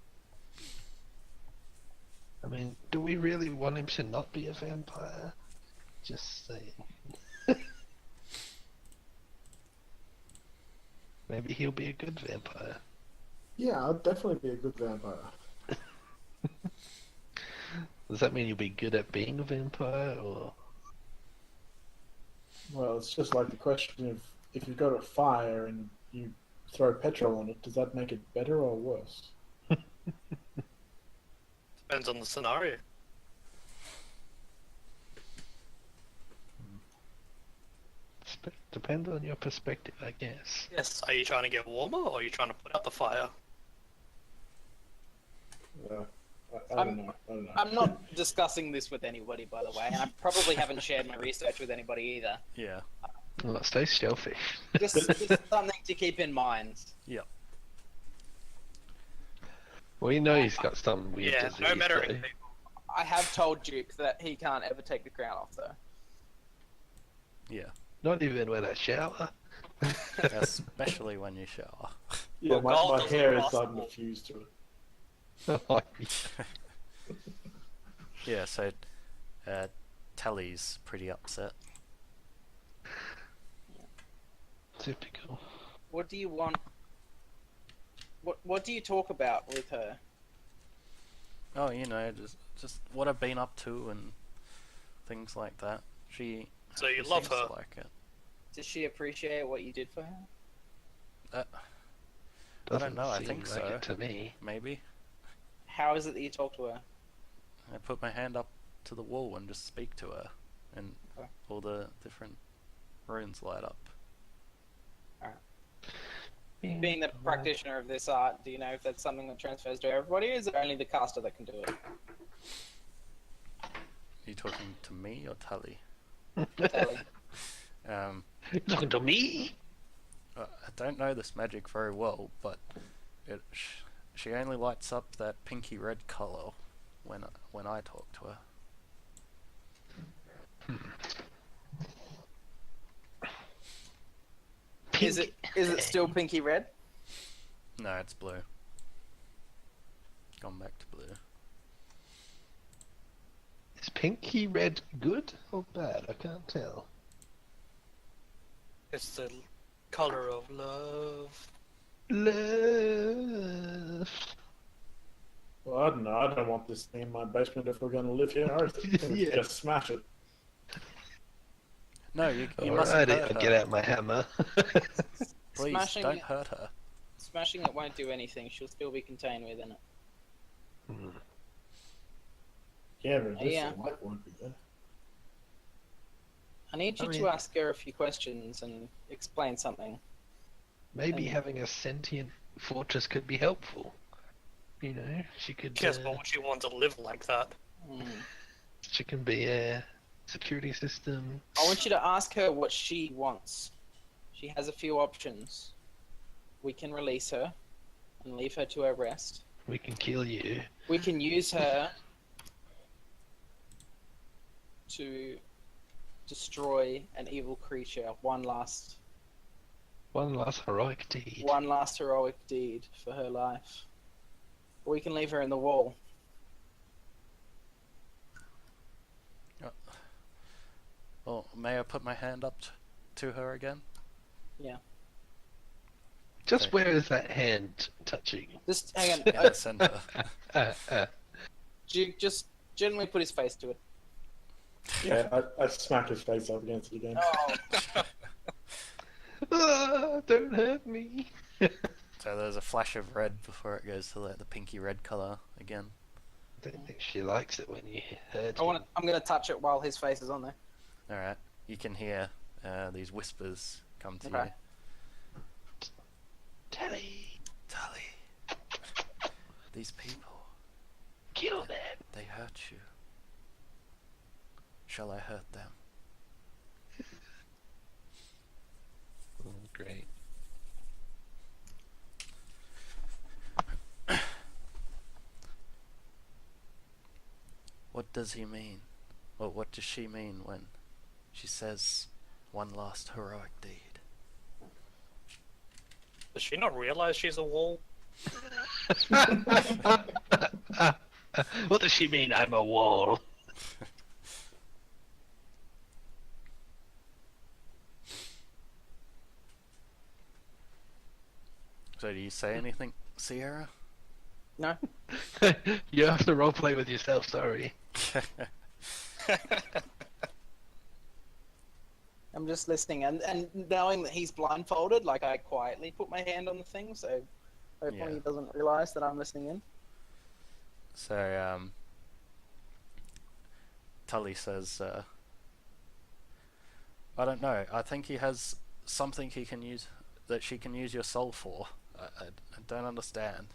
I mean, do we really want him to not be a vampire? Just saying. Maybe he'll be a good vampire.
Yeah, I'd definitely be a good vampire.
Does that mean you'll be good at being a vampire, or?
Well, it's just like the question of if you've got a fire and you throw petrol on it, does that make it better or worse?
Depends on the scenario.
Depends on your perspective, I guess.
Yes. Are you trying to get warmer, or are you trying to put out the fire?
I don't know. I don't know.
I'm not discussing this with anybody, by the way, and I probably haven't shared my research with anybody either.
Yeah.
Well, stay shellfish.
Just something to keep in mind.
We know he's got some weird
Yeah,
disease.
no matter.
though.
I have told Duke that he can't ever take the crown off, though.
Yeah.
Not even when I shower.
Especially when you shower.
Yeah,
Well, gold
my
doesn't
hair is
last
starting to
long.
fuse to it.
Yeah, so Tally's pretty upset.
Typical.
What do you want? What do you talk about with her?
Oh, just what I've been up to and things like that. She
So you
she
love
seems to
her.
like it.
Does she appreciate what you did for her?
I
Doesn't
don't know, I
seem
think
like
so.
it to me.
Maybe.
How is it that you talk to her?
I put my hand up to the wall and just speak to her, and
Okay.
all the different runes light up.
Being the practitioner of this art, do you know if that's something that transfers to everybody, or is it only the caster that can do it?
Are you talking to me or Tally?
Tally.
Talking to me?
I don't know this magic very well, but she only lights up that pinky red color when I talk to her.
Is it still pinky red?
No, it's blue. Gone back to blue.
Is pinky red good or bad? I can't tell.
It's the color of love.
Love.
Well, I don't know. I don't want this thing in my basement if we're going to live here. I think we
Yeah.
just smash it.
No, you mustn't
Alrighty,
hurt
I'll
her.
get out my hammer.
Please,
Smashing
don't
it-
hurt her.
Smashing it won't do anything. She'll still be contained within it.
Hmm.
Yeah, but this
Yeah.
light won't be there.
I need you
I mean-
to ask her a few questions and explain something.
Maybe having a sentient fortress could be helpful. You know, she could.
Yes, but would she want to live like that?
She can be a security system.
I want you to ask her what she wants. She has a few options. We can release her and leave her to her rest.
We can kill you.
We can use her to destroy an evil creature. One last
heroic deed.
heroic deed for her life. Or we can leave her in the wall.
Well, may I put my hand up to her again?
Just
Okay.
where is that hand touching?
Just hang on.
In the center.
Duke, just gently put his face to it.
Yeah, I smack his face up against it again.
Oh,
Don't hurt me.
So there's a flash of red before it goes to like the pinky red color again.
I don't think she likes it when you hurt
I'm gonna touch it while his face is on there.
Alright, you can hear these whispers come to
Okay.
you.
Tally,
Tally, these people,
kill them.
they hurt you? Shall I hurt them?
Oh, great.
What does he mean? Or what does she mean when she says one last heroic deed?
Does she not realize she's a wall?
What does she mean? I'm a wall.
So do you say anything, Sierra?
No.
You have to roleplay with yourself. Sorry.
I'm just listening, and knowing that he's blindfolded, like I quietly put my hand on the thing, so hopefully
Yeah.
he doesn't realise that I'm listening in.
So, Tully says, I don't know, I think he has something he can use, that she can use your soul for. I don't understand.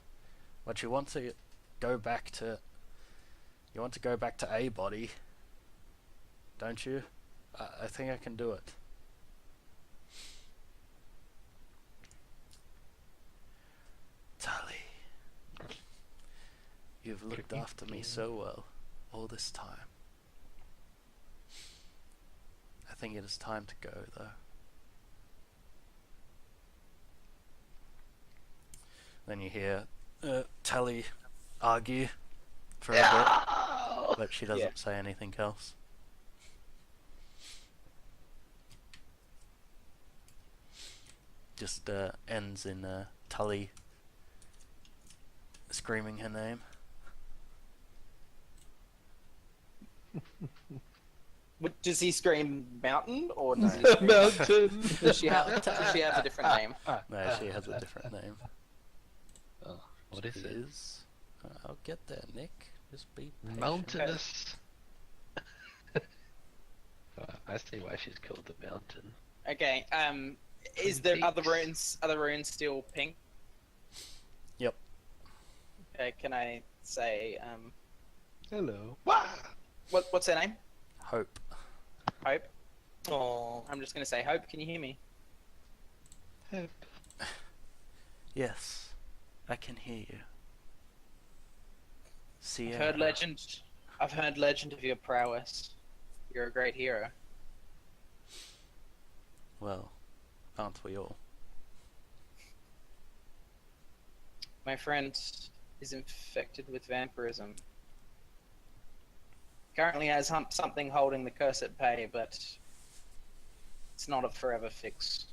But you want to go back to a body, don't you? I think I can do it. Tully, you've looked after me so well all this time. I think it is time to go, though. Then you hear Tully argue for a bit, but she doesn't say anything else. Just ends in Tully screaming her name.
Does he scream mountain, or does he scream
Mountain.
Does she have a different name?
No, she has a different name.
Oh, what is it?
Is I'll get there, Nick. Just be patient.
Mountainous. I see why she's called the mountain.
Okay. Is there
Peaks.
other runes still pink?
Yep.
Okay. Can I say
Hello.
what's her name?
Hope.
Hope.
Oh,
I'm just gonna say Hope. Can you hear me?
Yes, I can hear you. Sierra.
I've heard legend of your prowess. You're a great hero.
Well, aren't we all?
My friend is infected with vampirism. Currently has something holding the curse at bay, but it's not a forever fix.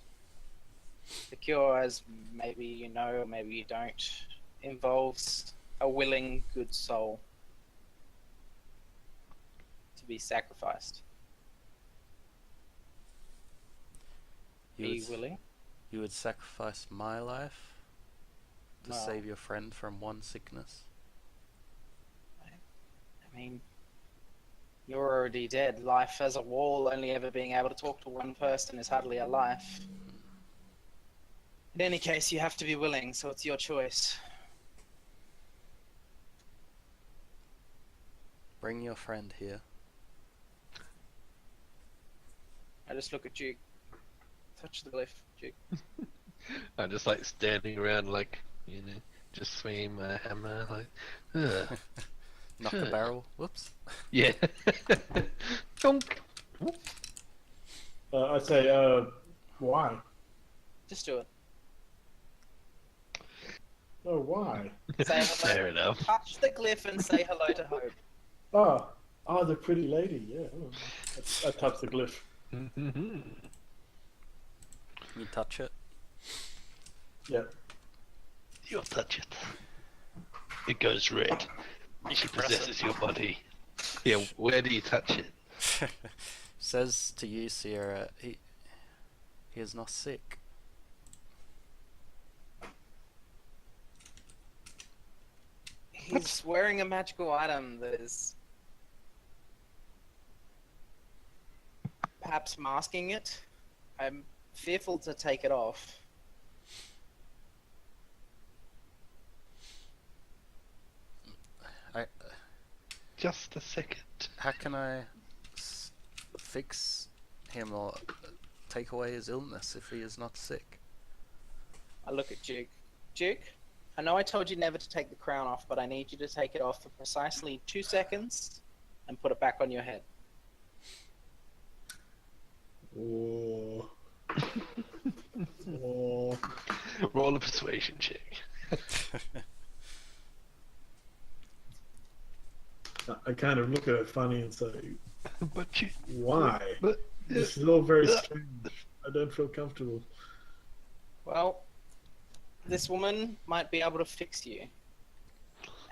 The cure, as maybe you know, or maybe you don't, involves a willing, good soul to be sacrificed. Are you willing?
You would sacrifice my life to
Well,
save your friend from one sickness?
I mean, you're already dead. Life as a wall, only ever being able to talk to one person is hardly a life. In any case, you have to be willing, so it's your choice.
Bring your friend here.
I just look at you. Touch the glyph, Duke.
I'm just like standing around, like, you know, just swinging my hammer, like, ugh.
Knock the barrel. Whoops.
Yeah. Chunk.
I say, why?
Just do it.
Oh, why?
Say
Fair
hello.
enough.
Touch the glyph and say hello to Hope.
The pretty lady, yeah. I touch the glyph.
You touch it.
Yeah.
You'll touch it. It goes red. She possesses your body. Yeah, where do you touch it?
Says to you, Sierra, he is not sick.
He's wearing a magical item that is perhaps masking it. I'm fearful to take it off.
just a second.
How can I fix him or take away his illness if he is not sick?
I look at Duke. Duke, I know I told you never to take the crown off, but I need you to take it off for precisely 2 seconds and put it back on your head.
Oh. Oh.
Roll a persuasion check.
I kind of look at it funny and say,
But you.
why?
But
This is all very strange. I don't feel comfortable.
Well, this woman might be able to fix you.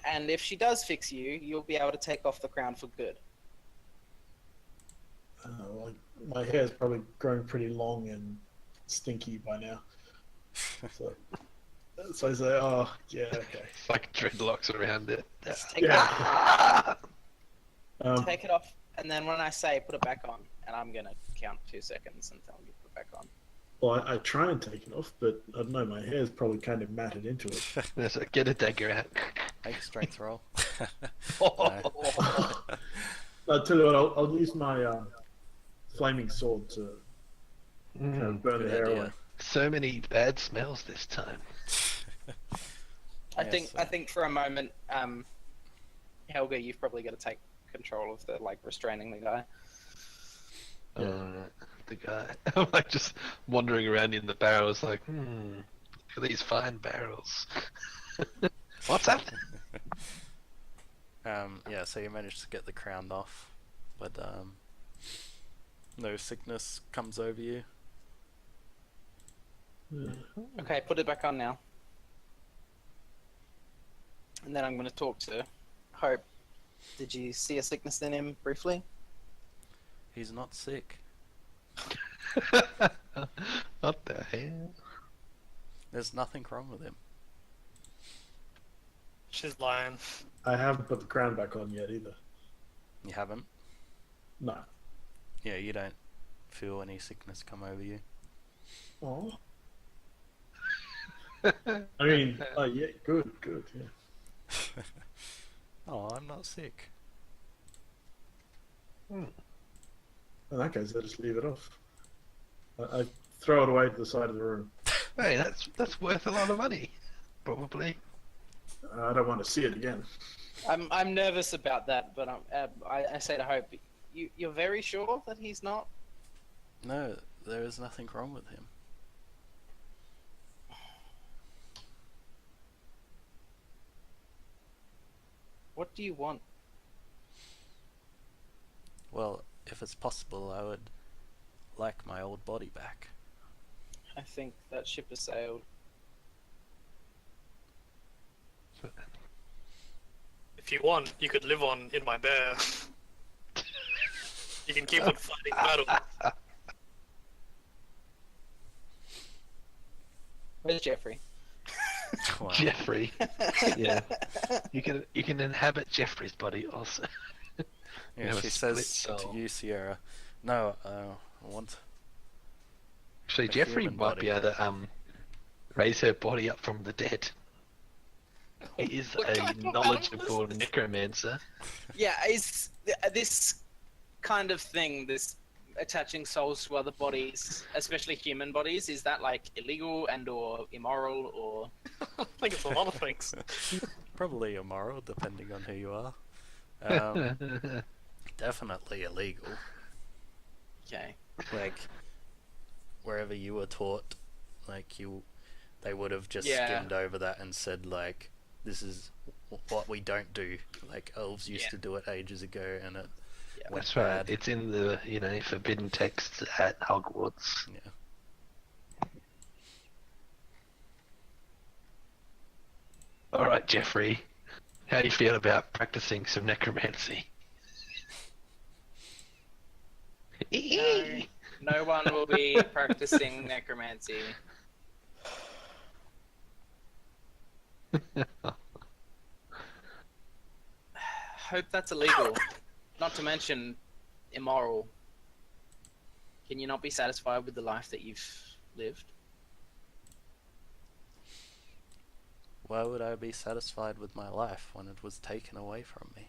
And if she does fix you, you'll be able to take off the crown for good.
Well, my hair's probably grown pretty long and stinky by now. So I say, oh, yeah, okay.
it's like dreadlocks around it.
Just take,
Yeah.
take it off, and then when I say put it back on, and I'm going to count 2 seconds and tell you to put it back on.
Well, I try and take it off, but I don't know, my hair's probably kind of matted into it.
Yeah, so get a dagger out.
Make a strength roll.
I'll tell you what, I'll use my flaming sword to kind of burn the
Good
hair
idea.
away.
So many bad smells this time.
I
Yes,
think for a moment, Helga, you've probably got to take control of the restraining the guy.
The guy. I'm like just wandering around in the barrels, like, look at these fine barrels. What's that?
Yeah, so you managed to get the crown off, but no sickness comes over you.
Okay, put it back on now. And then I'm going to talk to Hope. Did you see a sickness in him briefly?
He's not sick.
What the hell?
There's nothing wrong with him.
She's lying.
I haven't put the crown back on yet either.
You haven't?
No.
Yeah, you don't feel any sickness come over you.
Oh. I mean, yeah, good, yeah.
Oh, I'm not sick.
In that case, I just leave it off. I throw it away to the side of the room.
Hey, that's worth a lot of money, probably.
I don't want to see it again.
I'm nervous about that, but I say to Hope, you're very sure that he's not?
No, there is nothing wrong with him.
What do you want?
Well, if it's possible, I would like my old body back.
I think that ship has sailed.
If you want, you could live on in my bear. You can keep on fighting battle.
Where's Jeffrey?
Wow.
Jeffrey. Yeah. You can inhabit Jeffrey's body also. You
Yeah,
have a
she
split
says
soul.
to you, Sierra, no, I want
Actually,
a
Jeffrey
human
might
body.
be able to raise her body up from the dead. He is a knowledgeable necromancer.
Yeah, is this kind of thing, this attaching souls to other bodies, especially human bodies, is that illegal and or immoral or?
I think it's a lot of things.
probably immoral, depending on who you are. Definitely illegal.
Okay.
Wherever you were taught, they would have just
Yeah.
skimmed over that and said, this is what we don't do. Elves used
Yeah.
to do it ages ago, and it
Yeah.
went
That's right.
bad.
It's in the forbidden texts at Hogwarts.
Yeah.
All right, Jeffrey. How do you feel about practicing some necromancy?
No one will be practicing necromancy. Hope that's illegal. Not to mention immoral. Can you not be satisfied with the life that you've lived?
Why would I be satisfied with my life when it was taken away from me?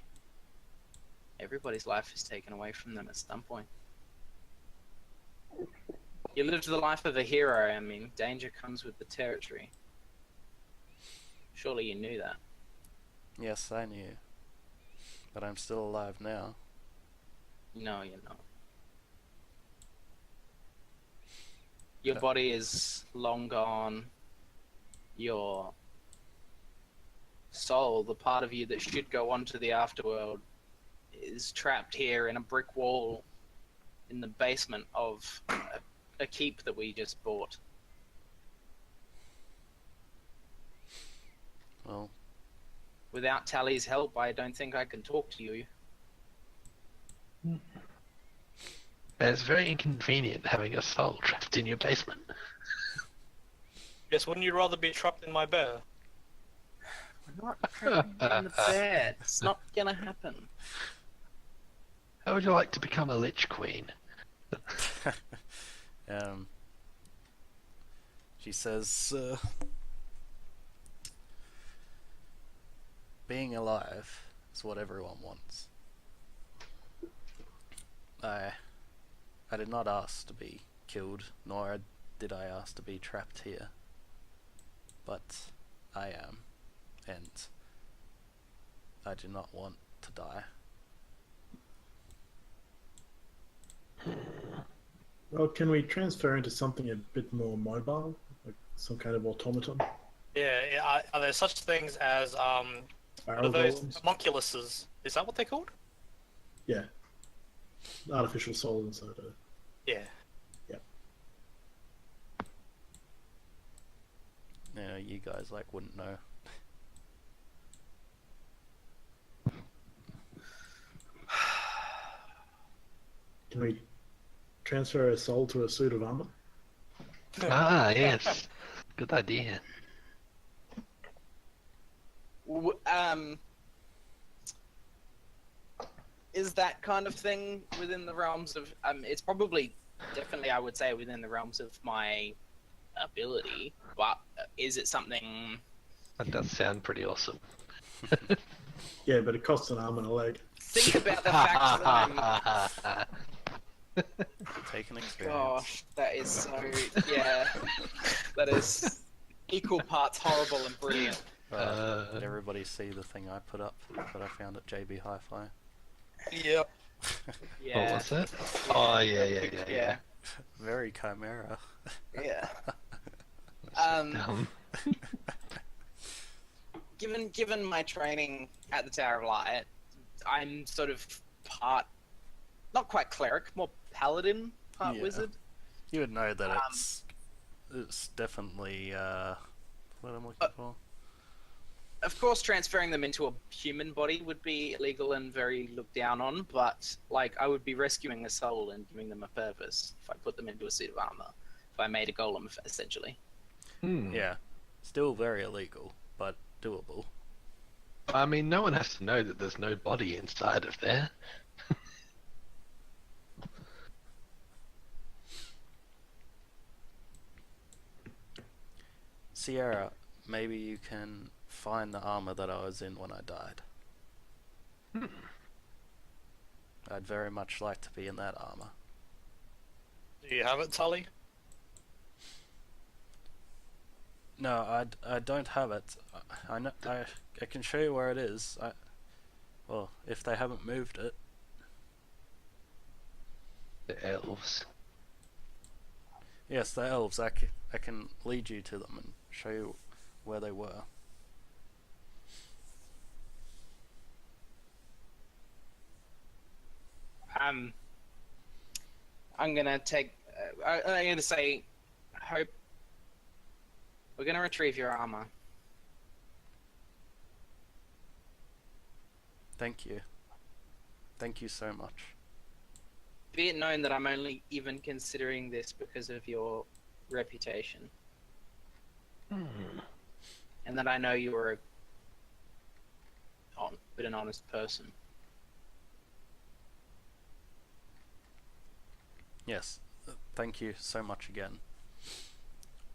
Everybody's life is taken away from them at some point. You lived the life of a hero. I mean, danger comes with the territory. Surely you knew that.
Yes, I knew. But I'm still alive now.
No, you're not. Your body is long gone. Your soul, the part of you that should go on to the afterworld, is trapped here in a brick wall in the basement of a keep that we just bought.
Well,
Without Tally's help, I don't think I can talk to you.
It's very inconvenient having a soul trapped in your basement.
Yes, wouldn't you rather be trapped in my bear?
We're not trapping in the bed. It's not gonna happen.
How would you like to become a Lich Queen?
She says, being alive is what everyone wants. I did not ask to be killed, nor did I ask to be trapped here. But I am, and I do not want to die.
Well, can we transfer into something a bit more mobile, like some kind of automaton?
Yeah, are there such things as what are
Barrel
those
golems?
homunculuses? Is that what they're called?
Yeah. Artificial soul inside a...
Yeah.
You know, you guys like wouldn't know.
Can we transfer a soul to a suit of armor?
Ah, yes. Good idea.
Is that kind of thing within the realms of? It's probably, definitely, I would say, within the realms of my ability. But is it something?
That does sound pretty awesome.
Yeah, but it costs an arm and a leg.
Think about the fact that I'm.
Take an experience.
Gosh, that is so. Yeah, that is equal parts horrible and brilliant.
Did everybody see the thing I put up that I found at JB Hi-Fi?
Yep.
Yeah.
What was that? Oh, yeah.
Very chimera.
Yeah.
Dumb.
Given my training at the Tower of Light, I'm sort of part, not quite cleric, more paladin, part
Yeah.
wizard.
You would know that it's definitely what I'm looking for.
Of course, transferring them into a human body would be illegal and very looked down on, but like I would be rescuing a soul and giving them a purpose if I put them into a suit of armor. If I made a golem, essentially.
Yeah, still very illegal, but doable.
I mean, no one has to know that there's no body inside of there.
Sierra, maybe you can find the armor that I was in when I died. I'd very much like to be in that armor.
Do you have it, Tully?
No, I don't have it. I know I can show you where it is. Well, if they haven't moved it.
The elves.
Yes, the elves. I can lead you to them and show you where they were.
I'm gonna take. I'm gonna say, Hope. We're gonna retrieve your armor.
Thank you. Thank you so much.
Be it known that I'm only even considering this because of your reputation, and that I know you are an honest person.
Yes, thank you so much again.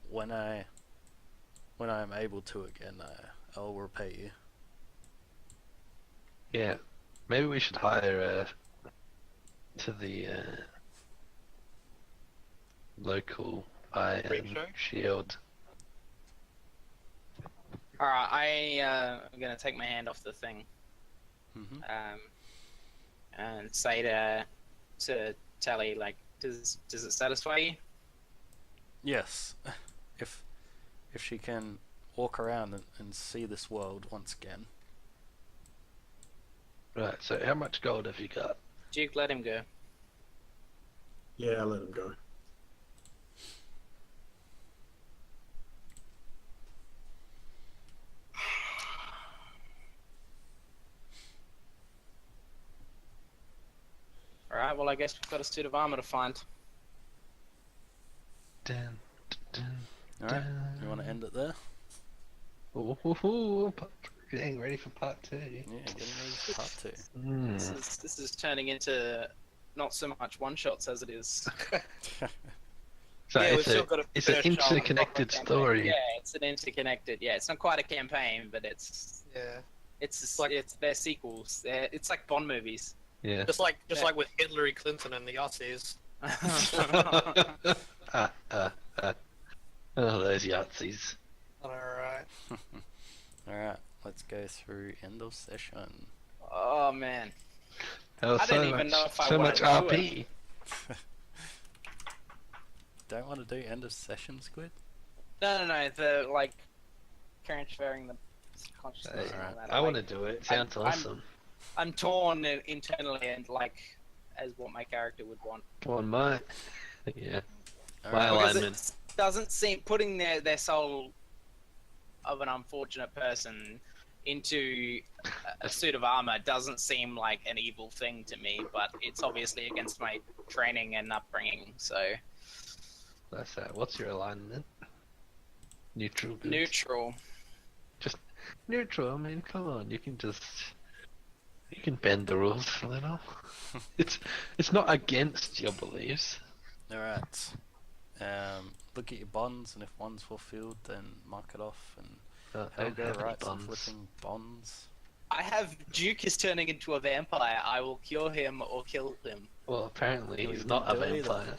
When I am able to again, I'll repay you.
Yeah. Maybe we should hire to the local
Freak
iron
show?
shield.
Alright, I'm gonna take my hand off the thing.
Mm-hmm.
And say to Tally, like, does it satisfy you?
Yes, if she can walk around and see this world once again.
Right. So how much gold have you got?
Duke, let him go.
Yeah, let him go.
Alright, well, I guess we've got a suit of armor to find.
Dun, dun,
All right, you want to end it there?
ooh, getting ready for part 2.
Yeah, getting ready for part 2.
This is turning into not so much one shots as it is.
So
Yeah, we've
it's,
still got to
it's an
finish off a
interconnected
proper
story.
campaign. Yeah, it's an interconnected. Yeah, it's not quite a campaign, but it's they're sequels. It's like Bond movies.
Yeah.
Just like
Yeah.
with Hillary Clinton and the Aussies.
Oh, those Yahtzees.
Alright.
Alright, let's go through end of session.
Oh man.
Oh,
I
so
don't even
much,
know if I
so
wanna
much
do
RP.
Don't want to do end of session, Squid?
No. The like transferring the consciousness and all that.
I want to
like,
do it. Sounds awesome.
I'm torn internally and like as what my character would want.
On my, yeah, my
Alright,
Because
alignment.
it doesn't seem putting their soul of an unfortunate person into a suit of armor doesn't seem like an evil thing to me, but it's obviously against my training and upbringing. So
That's that. What's your alignment? Neutral. Good.
neutral.
Just neutral. I mean, come on. You can bend the rules a little. It's not against your beliefs.
Alright. Look at your bonds, and if one's fulfilled, then mark it off. And
I don't
Helga
have any
writes some
bonds.
flipping bonds.
I have Duke is turning into a vampire. I will cure him or kill him.
Well, apparently
We
he's
didn't
not a
do either.
vampire.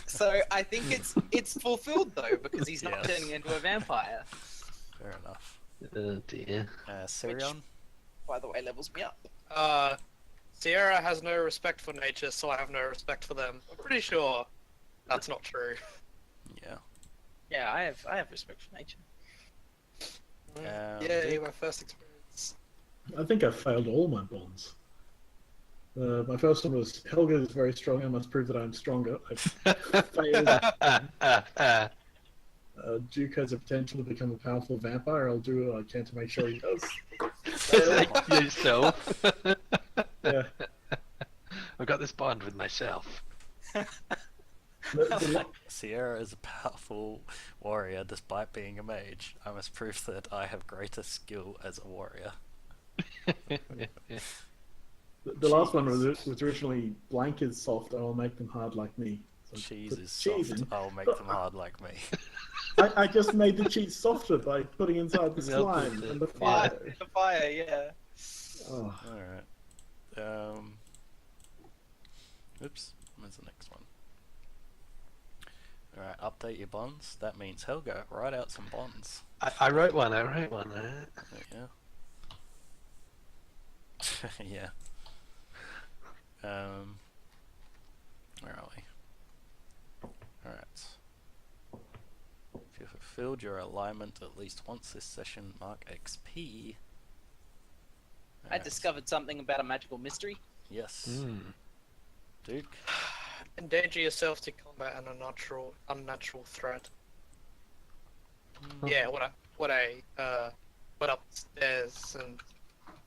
So I think it's fulfilled though because he's not
Yes.
turning into a vampire.
Fair enough.
Oh dear.
Sirion?
By the way, levels me up.
Sierra has no respect for nature, so I have no respect for them. I'm pretty sure that's not true.
Yeah.
Yeah, I have respect for nature.
Yay,
Duke?
my first experience.
I think I failed all my bonds. My first one was Helga is very strong. I must prove that I'm stronger. I failed. Duke has a potential to become a powerful vampire. I'll do what I can to make sure he does.
Yourself.
Yeah.
I've got this bond with myself.
The
Sierra is a powerful warrior despite being a mage. I must prove that I have greater skill as a warrior.
last one was originally blank is soft. I will make them hard like me. So
Cheese
put
is
cheese
soft.
in.
I'll make
But
them hard like me.
I just made the cheese softer by putting inside the
Melted
slime
it.
and the
Yeah.
fire.
The fire, yeah.
Oh.
Alright. Oops. Where's the next one? Alright, update your bonds. That means Helga, write out some bonds.
I wrote one.
There you go. Yeah. Where are we? Alright. If you've fulfilled your alignment at least once this session, mark XP.
I discovered something about a magical mystery.
Yes.
Mm.
Duke.
Endanger yourself to combat an unnatural threat. Yeah, what I went upstairs and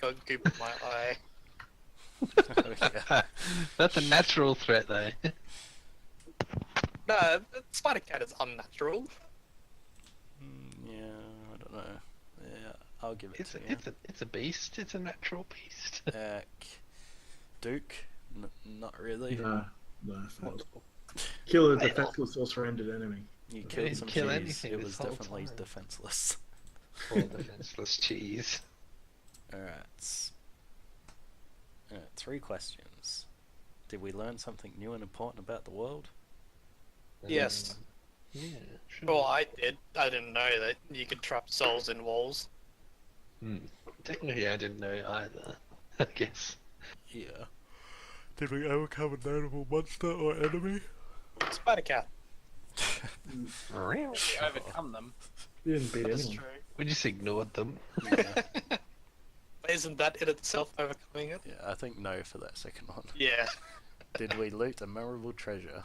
got goop in my eye.
Yeah.
That's a natural threat, though.
No, spider cat is unnatural.
Yeah, I don't know. Yeah, I'll give it
It's
to you.
it's a beast. It's a natural beast.
Duke, not really.
No, I failed. Kill a defenseless or surrendered enemy.
You
didn't
killed some
kill
cheese.
anything
It
this
was
whole
definitely
time.
defenseless.
Poor defenseless cheese.
Alright. Alright, 3 questions. Did we learn something new and important about the world?
Yes.
Yeah, sure.
Well, I did. I didn't know that you could trap souls in walls.
Technically, I didn't know either. I guess.
Yeah. Did we overcome a notable monster or enemy?
Spider cat.
We overcome them.
You didn't beat
That's
anyone.
true.
We just ignored them.
Yeah.
But isn't that in itself overcoming it?
Yeah, I think no for that second one.
Yeah.
Did we loot a memorable treasure?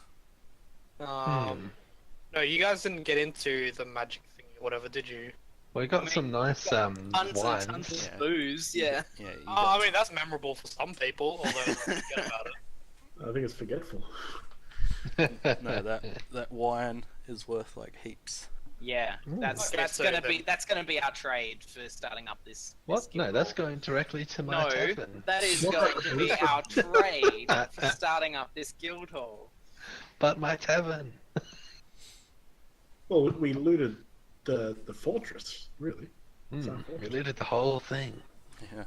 No, you guys didn't get into the magic thing or whatever, did you?
We got
I mean,
some nice
Tons and
wines.
tons of
Yeah.
booze, yeah.
Yeah, you
Oh,
got-
I mean, that's memorable for some people, although let's forget about it.
I think it's forgetful.
no, that wine is worth like heaps.
Yeah, that's
Okay,
that's
so
gonna
then-
be our trade for starting up this.
What? No,
guild
that's
hall.
going directly to my
No,
tavern.
that is
What?
going to be our trade for starting up this guild hall.
But my tavern.
Well, we looted the fortress, really. Sound
We
fortress.
looted the whole thing.
Yeah.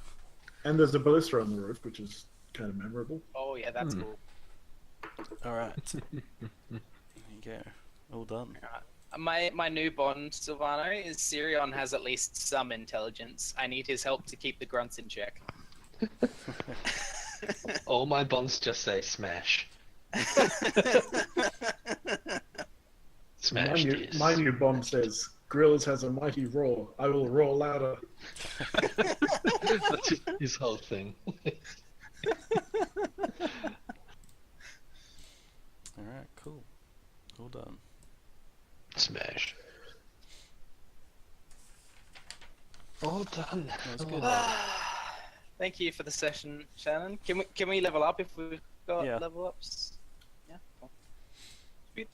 And there's a ballista on the roof, which is kind of memorable.
Oh yeah, that's cool.
Alright. There you go. All done.
My new bond, Silvano, is Sirion has at least some intelligence. I need his help to keep the grunts in check.
All my bonds just say smash. Smash this.
My new bomb says, Grills has a mighty roar. I will roar louder.
That's his whole thing.
Alright, cool. All done.
Smash. All done.
That was
All
good.
done.
Thank you for the session, Shannon. Can we level up if we've got
Yeah.
level ups? Yeah. Cool. Sweet.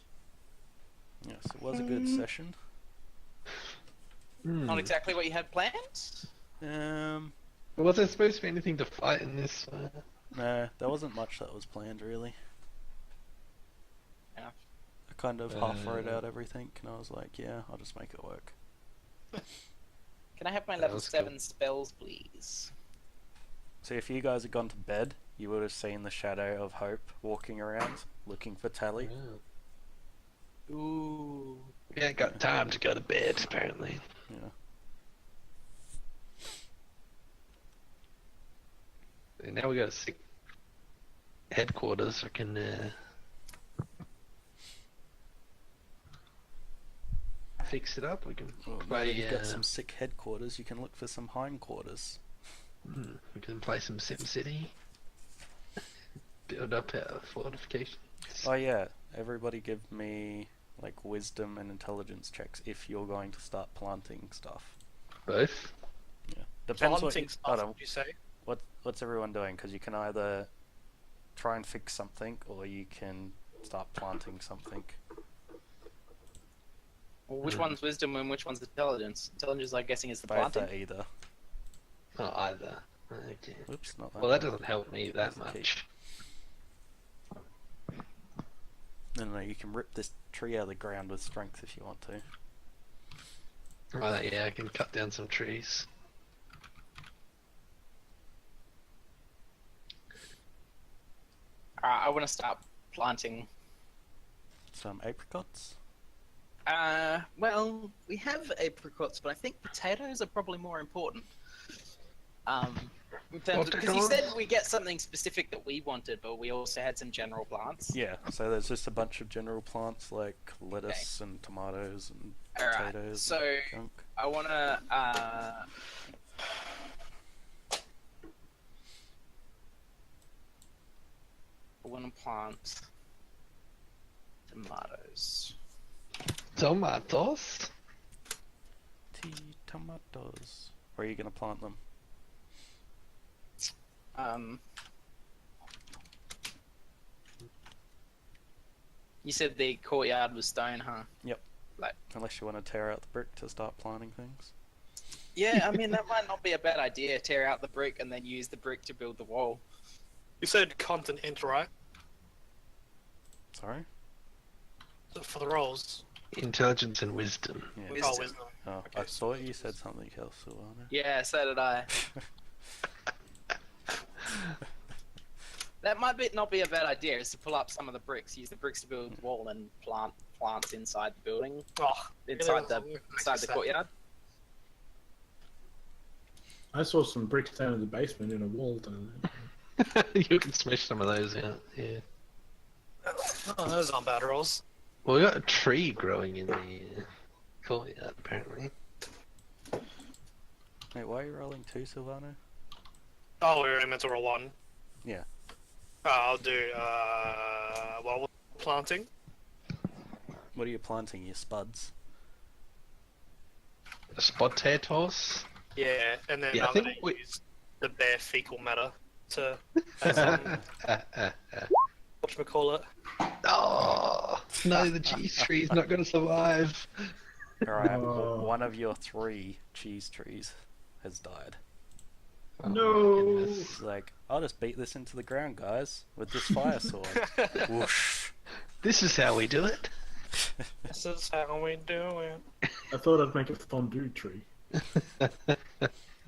Yes, it was a good session.
Not exactly what you had planned.
Was there supposed to be anything to fight in this?
No, there wasn't much that was planned really.
Yeah.
I kind of half wrote out everything and I was like, yeah, I'll just make it work.
Can I have my
That
level
was
7
cool.
spells, please?
So if you guys had gone to bed, you would have seen the shadow of Hope walking around looking for Tally.
Ooh.
We ain't got time to go to bed, apparently.
Yeah.
And now we got a sick headquarters. I can fix it up. We can
Well, now
play.
that you've got some sick headquarters, you can look for some hindquarters.
We can play some SimCity. Build up our fortifications.
Oh yeah, everybody give me like wisdom and intelligence checks if you're going to start planting stuff.
Both.
Yeah. Depends what
Planting
you,
stuff,
hold on,
did you say?
what's everyone doing? Because you can either try and fix something or you can start planting something.
Well, which one's wisdom and which one's intelligence? Intelligence, I'm guessing, is the
Both
planting.
are either.
Not either. Okay.
Oops, not that.
Well, that
one.
doesn't help me that
That's the key.
much.
No, you can rip this tree out of the ground with strength if you want to.
Right, yeah, I can cut down some trees.
Alright, I want to start planting.
Some apricots.
Well, we have apricots, but I think potatoes are probably more important. In terms because you said we get something specific that we wanted, but we also had some general plants.
Yeah, so there's just a bunch of general plants like lettuce and tomatoes and
Alright,
potatoes
so
and junk.
I wanna plant tomatoes.
Tomatoes?
Tomatoes. Where are you gonna plant them?
You said the courtyard was stone, huh?
Unless you want to tear out the brick to start planting things.
Yeah, I mean that might not be a bad idea. Tear out the brick and then use the brick to build the wall.
You said content int, right?
Sorry?
For the rolls.
Intelligence and wisdom.
Yeah.
Wisdom.
Oh, wisdom.
Oh,
Okay,
I thought you said something else, Silvana.
Yeah, so did I. That might not be a bad idea, is to pull up some of the bricks, use the bricks to build a wall and plant plants inside the building,
Oh,
inside the
really?
courtyard.
I saw some bricks down in the basement in a wall down there.
You can smash some of those out. Yeah.
Oh, those aren't bad rolls.
Well, we got a tree growing in the courtyard, apparently.
Wait, why are you rolling 2, Silvano?
Oh, we were meant to roll 1.
Yeah.
I'll do, well, planting.
What are you planting, your spuds?
Potatoes?
Yeah, and then
Yeah, I
I'm
think
gonna use the bare fecal matter to, as, whatchamacallit.
Oh, no, the cheese tree's not going to survive.
Alright,
Oh.
one of your 3 cheese trees has died.
Oh,
No.
It's like, I'll just beat this into the ground, guys, with this fire sword. Whoosh.
This is how we do it.
This is how we do it.
I thought I'd make a fondue tree.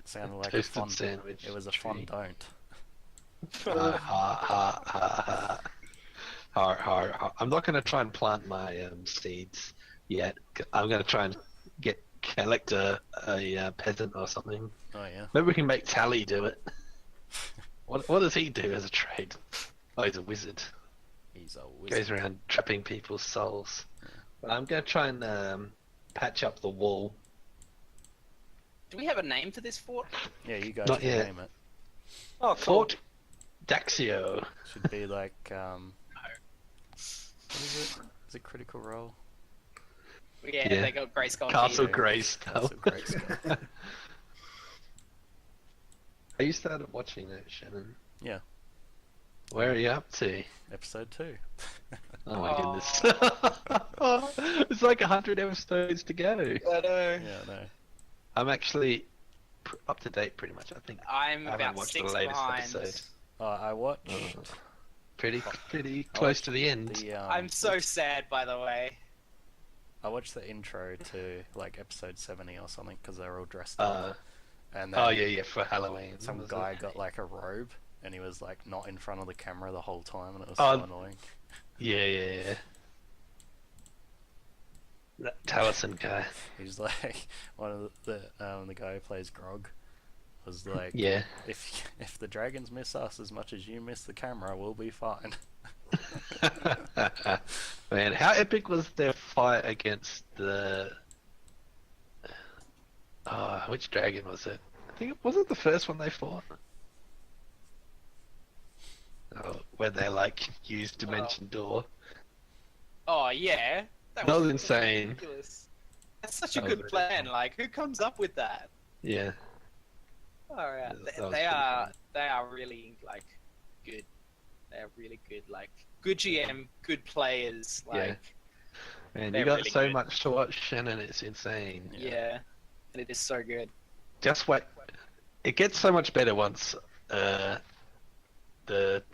Sounded like
Toasted
a fun.
sandwich.
It was a
tree.
fun don't.
Ha ha ha ha. I'm not going to try and plant my seeds yet. I'm going to try and collect a peasant or something.
Oh yeah.
Maybe we can make Tally do it. What does he do as a trade? Oh, he's a wizard.
He's a
Goes
wizard.
around trapping people's souls. But I'm going to try and patch up the wall.
Do we have a name for this fort?
Yeah, you guys
Not
can
yet.
name it.
Oh, cool.
Fort Daxio.
Should be like what is it? Is it Critical Role?
Yeah,
Yeah.
they got Grayskull.
Castle
Keep.
Grayskull.
Castle Grayskull.
Are you started watching that, Shannon?
Yeah.
Where are you up to?
Episode 2.
Oh my
Oh.
goodness. It's like 100 episodes to go.
I know.
Yeah, no.
I'm actually up to date pretty much, I think.
I'm
I haven't
about
watched the
6
latest
behind.
episode.
I watched
Oh, pretty close to the end.
the
I'm so sad, by the way.
I watched the intro to like episode 70 or something because they were all dressed up.
Uh,
And then
oh yeah, for Halloween.
some
was
guy
it?
got like a robe and he was like not in front of the camera the whole time and it was
Oh.
so annoying.
Yeah. That Taliesin guy.
He's like one of the guy who plays Grog was like,
Yeah.
if the dragons miss us as much as you miss the camera, we'll be fine.
Man, how epic was their fight against the... Oh, which dragon was it? I think it wasn't the first one they fought. Oh, where they like used Dimension Door.
Oh yeah,
That was
fucking
insane.
ridiculous. That's such a
That was
good
really
plan.
fun.
Like, who comes up with that?
Yeah.
Alright,
That was
they
pretty
are
fun.
they are really like good. They're really good. Like good GM, good players. Like
Man,
They're
you got
really
so
good.
much to watch, Shannon. It's insane.
yeah. And it is so good.
Just wait. It gets so much better once the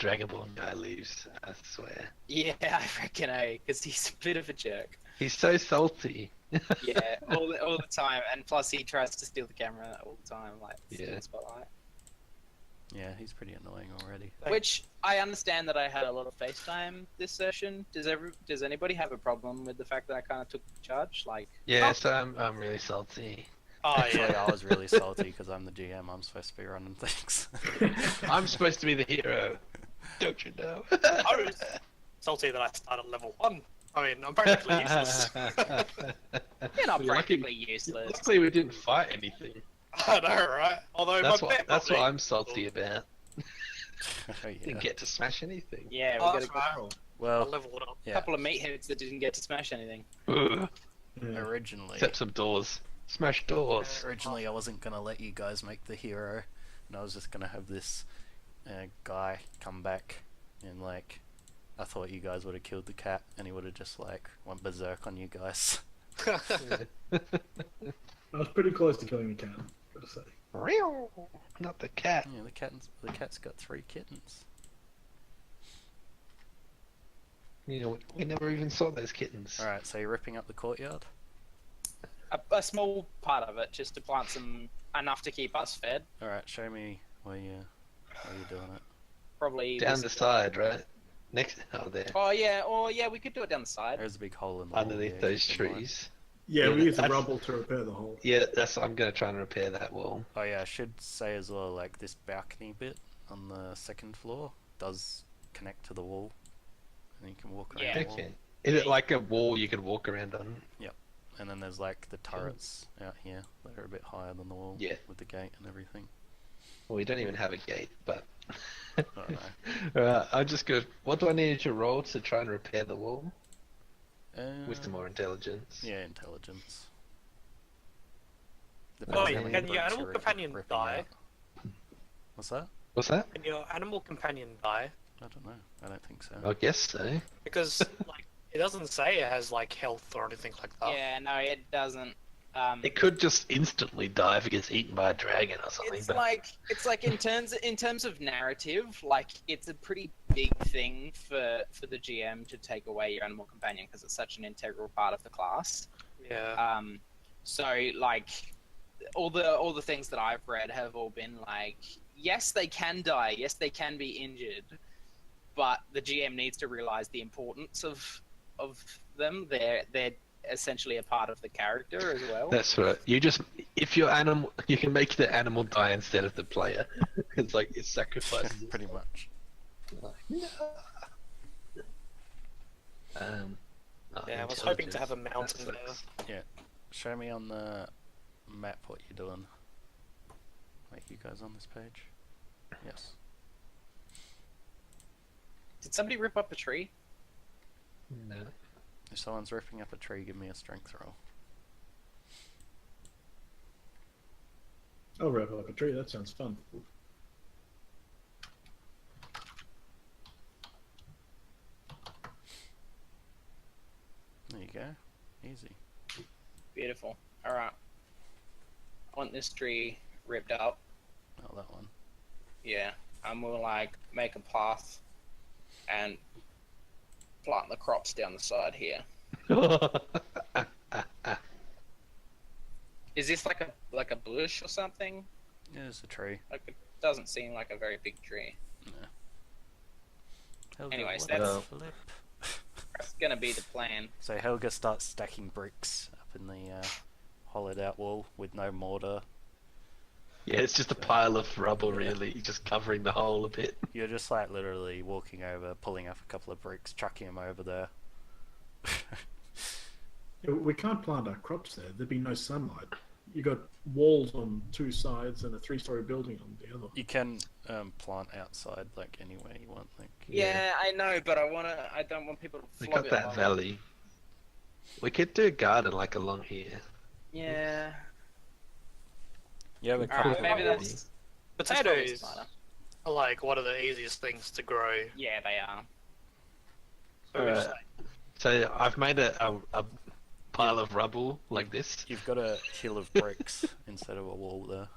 Dragonborn guy leaves. I swear.
Yeah, I reckon, because he's a bit of a jerk.
He's so salty.
Yeah, all the time, and plus he tries to steal the camera all the time, like steal
Yeah.
the spotlight.
Yeah, he's pretty annoying already.
Which I understand that I had a lot of FaceTime this session. Does anybody have a problem with the fact that I kind of took charge? Like,
Yeah, so I'm really salty.
Oh,
Actually,
yeah.
I was really salty because I'm the GM. I'm supposed to be running things.
I'm supposed to be the hero. Don't you know?
I was salty that I started level 1. I mean, I'm practically useless.
you're not
Well,
practically useless.
Luckily, we didn't fight anything.
I know, right? Although
That's
my
what
pet
that's what
puppy-
I'm salty about.
Oh, yeah.
Didn't get to smash anything.
Yeah, we
Oh,
got a
that's
good
right.
roll.
I
Well,
leveled up.
A
yeah.
couple of meatheads that didn't get to smash anything.
Ugh.
Yeah.
Originally,
Except some doors. Smash doors.
I wasn't gonna let you guys make the hero, and I was just gonna have this guy come back and like, I thought you guys would have killed the cat, and he would have just like went berserk on you guys.
I was pretty close to killing the cat, gotta say.
Not the cat.
Yeah, the cat's got 3 kittens.
You know, we never even saw those kittens.
All right, so you're ripping up the courtyard.
A small part of it, just to plant some enough to keep us fed.
All right, show me where you're doing it.
Probably
Down the side, right? Next. Oh, there.
Oh yeah, we could do it down the side.
There's a big hole in the wall
Underneath
here,
those
keep in mind.
trees.
Yeah,
Yeah,
we use the
that's-
rubble to repair the hole.
Yeah, I'm gonna try and repair that wall.
Oh yeah, I should say as well, like this balcony bit on the second floor does connect to the wall, and you can walk around
Yeah.
the wall.
Okay. Is it like a wall you could walk around on?
And then there's like the turrets out here that are a bit higher than the wall.
Yeah.
With the gate and everything.
Well, we don't even have a gate, but.
I don't know.
I'm just good. What do I need to roll to try and repair the wall? Wisdom
Uh,
or intelligence?
Yeah, intelligence.
Oh,
Depends
wait,
how many
can your
bricks
animal
you're
companion
ripping
die?
out. What's that?
What's that?
Can your animal companion die?
I don't know. I don't think so.
I guess so.
Because like it doesn't say it has like health or anything like that.
Yeah, no, it doesn't.
It could just instantly die if it gets eaten by a dragon or something.
It's
but
like in terms of narrative, like it's a pretty big thing for the GM to take away your animal companion because it's such an integral part of the class.
Yeah.
So like all the things that I've read have all been like, yes, they can die, yes, they can be injured, but the GM needs to realize the importance of them. They're essentially a part of the character as well.
that's right. If your animal, you can make the animal die instead of the player. It's like it sacrifices.
Pretty much.
Yeah, I was hoping to have a mountain
That
there.
sucks.
Show me on the map what you're doing. Like you guys on this page? Yes.
Did somebody rip up a tree?
No.
If someone's ripping up a tree, give me a strength roll.
I'll wrap up a tree. That sounds fun.
There you go. Easy.
Beautiful. All right. I want this tree ripped up.
Oh, that one.
Yeah, and we'll like make a path and plant the crops down the side here. Is this like a bush or something?
Yeah, there's a tree.
Like it doesn't seem like a very big tree.
Helga,
Anyways,
what
that's-
a flip.
That's gonna be the plan.
So Helga starts stacking bricks up in the hollowed out wall with no mortar.
Yeah, it's just a pile of rubble, really, just covering the hole a bit.
You're just like literally walking over, pulling up a couple of bricks, chucking them over there.
We can't plant our crops there. There'd be no sunlight. You got walls on two sides and a three-story building on the other.
You can plant outside like anywhere you want. Like
Yeah, I know, but I don't want people to
We
flog
got
it
that
along.
valley. We could do a garden like along here.
Yeah.
you have a
All right,
couple
maybe
of
that's probably
Potatoes
smarter.
are like one of the easiest things to grow.
Yeah, they are.
So we just,
Alright. So I've made a pile of rubble like this.
You've got a hill of bricks instead of a wall there.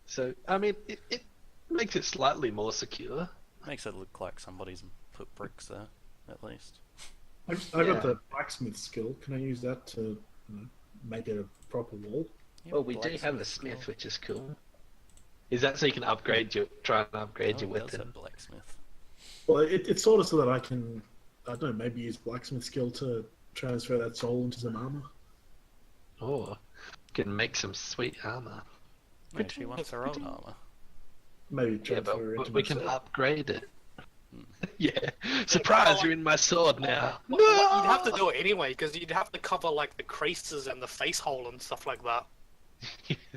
So I mean, it makes it slightly more secure.
Makes it look like somebody's put bricks there, at least.
I
Yeah.
got the blacksmith skill. Can I use that to make it a proper wall?
Yeah,
Well, we do have a
blacksmith's
smith,
cool.
which is cool. Is that so you can try and upgrade
Oh,
your
it does
weapon?
have blacksmith.
Well, it's sort of so that I can, I don't know, maybe use blacksmith skill to transfer that soul into some armor.
Or you can make some sweet armor.
No, she wants her old armor.
Maybe
Yeah,
transfer
but
into
we
my
can
sword.
upgrade it. Yeah. Surprise, you're in my sword now.
well, you'd have to do it anyway because you'd have to cover like the creases and the face hole and stuff like that.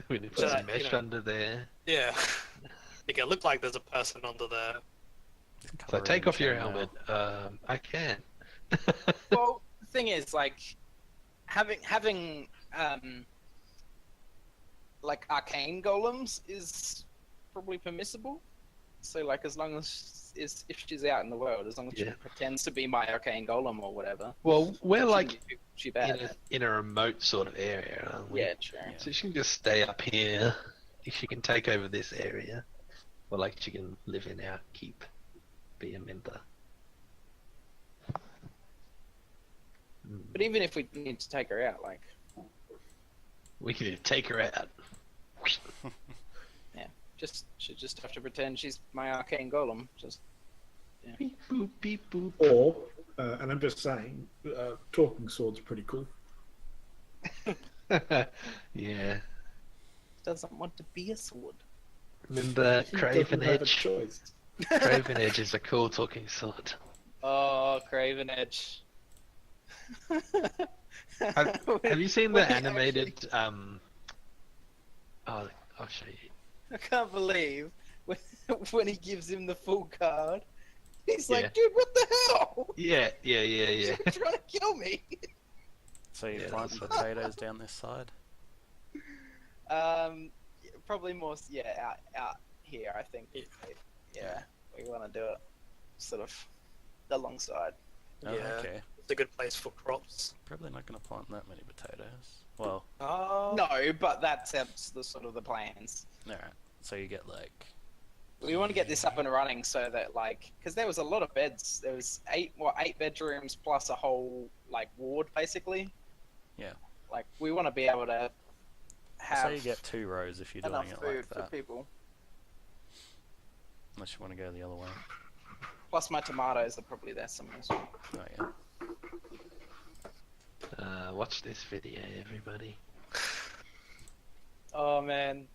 We need to
So
put some
that,
mesh
you know-
under there.
Yeah. Make it look like there's a person under there.
Just
So
cover it
take
in
off your
chainmail.
helmet. I can.
Well, the thing is, like, having like arcane golems is probably permissible. So, like, as long as if she's out in the world, as long as she
Yeah.
pretends to be my arcane golem or whatever.
Well, we're like
she
in
bad.
in a remote sort of area, aren't we?
Yeah, true.
Yeah.
So she can just stay up here. She can take over this area. Or like she can live in our keep. Be a member.
But even if we need to take her out, like,
We can take her out.
Should just have to pretend she's my arcane golem. Just
Beep boop beep boop.
Or, and I'm just saying, talking sword's pretty cool.
Yeah.
doesn't want to be a sword.
Remember
He
Craven
doesn't have a
Edge?
choice.
Craven Edge is a cool talking sword.
Oh, Craven Edge.
Have you seen
When
the
he
animated? Oh, I'll show you.
I can't believe when he gives him the full card. He's
Yeah.
like, dude, what the hell?
Yeah.
You're trying to kill me.
So you
Yeah,
plant
that's-
potatoes down this side?
Probably more, out here, I think. Yeah, we want to do it sort of alongside.
Oh,
Yeah.
okay.
It's a good place for crops.
Probably not going to plant that many potatoes. Well,
No, but that's the sort of the plans.
alright. So you get like...
We want to get this up and running so that, like, because there was a lot of beds. There was 8 bedrooms plus a whole, like, ward, basically.
Yeah.
Like, we want to be able to have
So you get 2 rows if you're doing
enough
it
food
like
for
that.
people.
Unless you want to go the other way.
Plus my tomatoes are probably there somewhere as well.
Oh yeah.
Watch this video, everybody.
Oh man,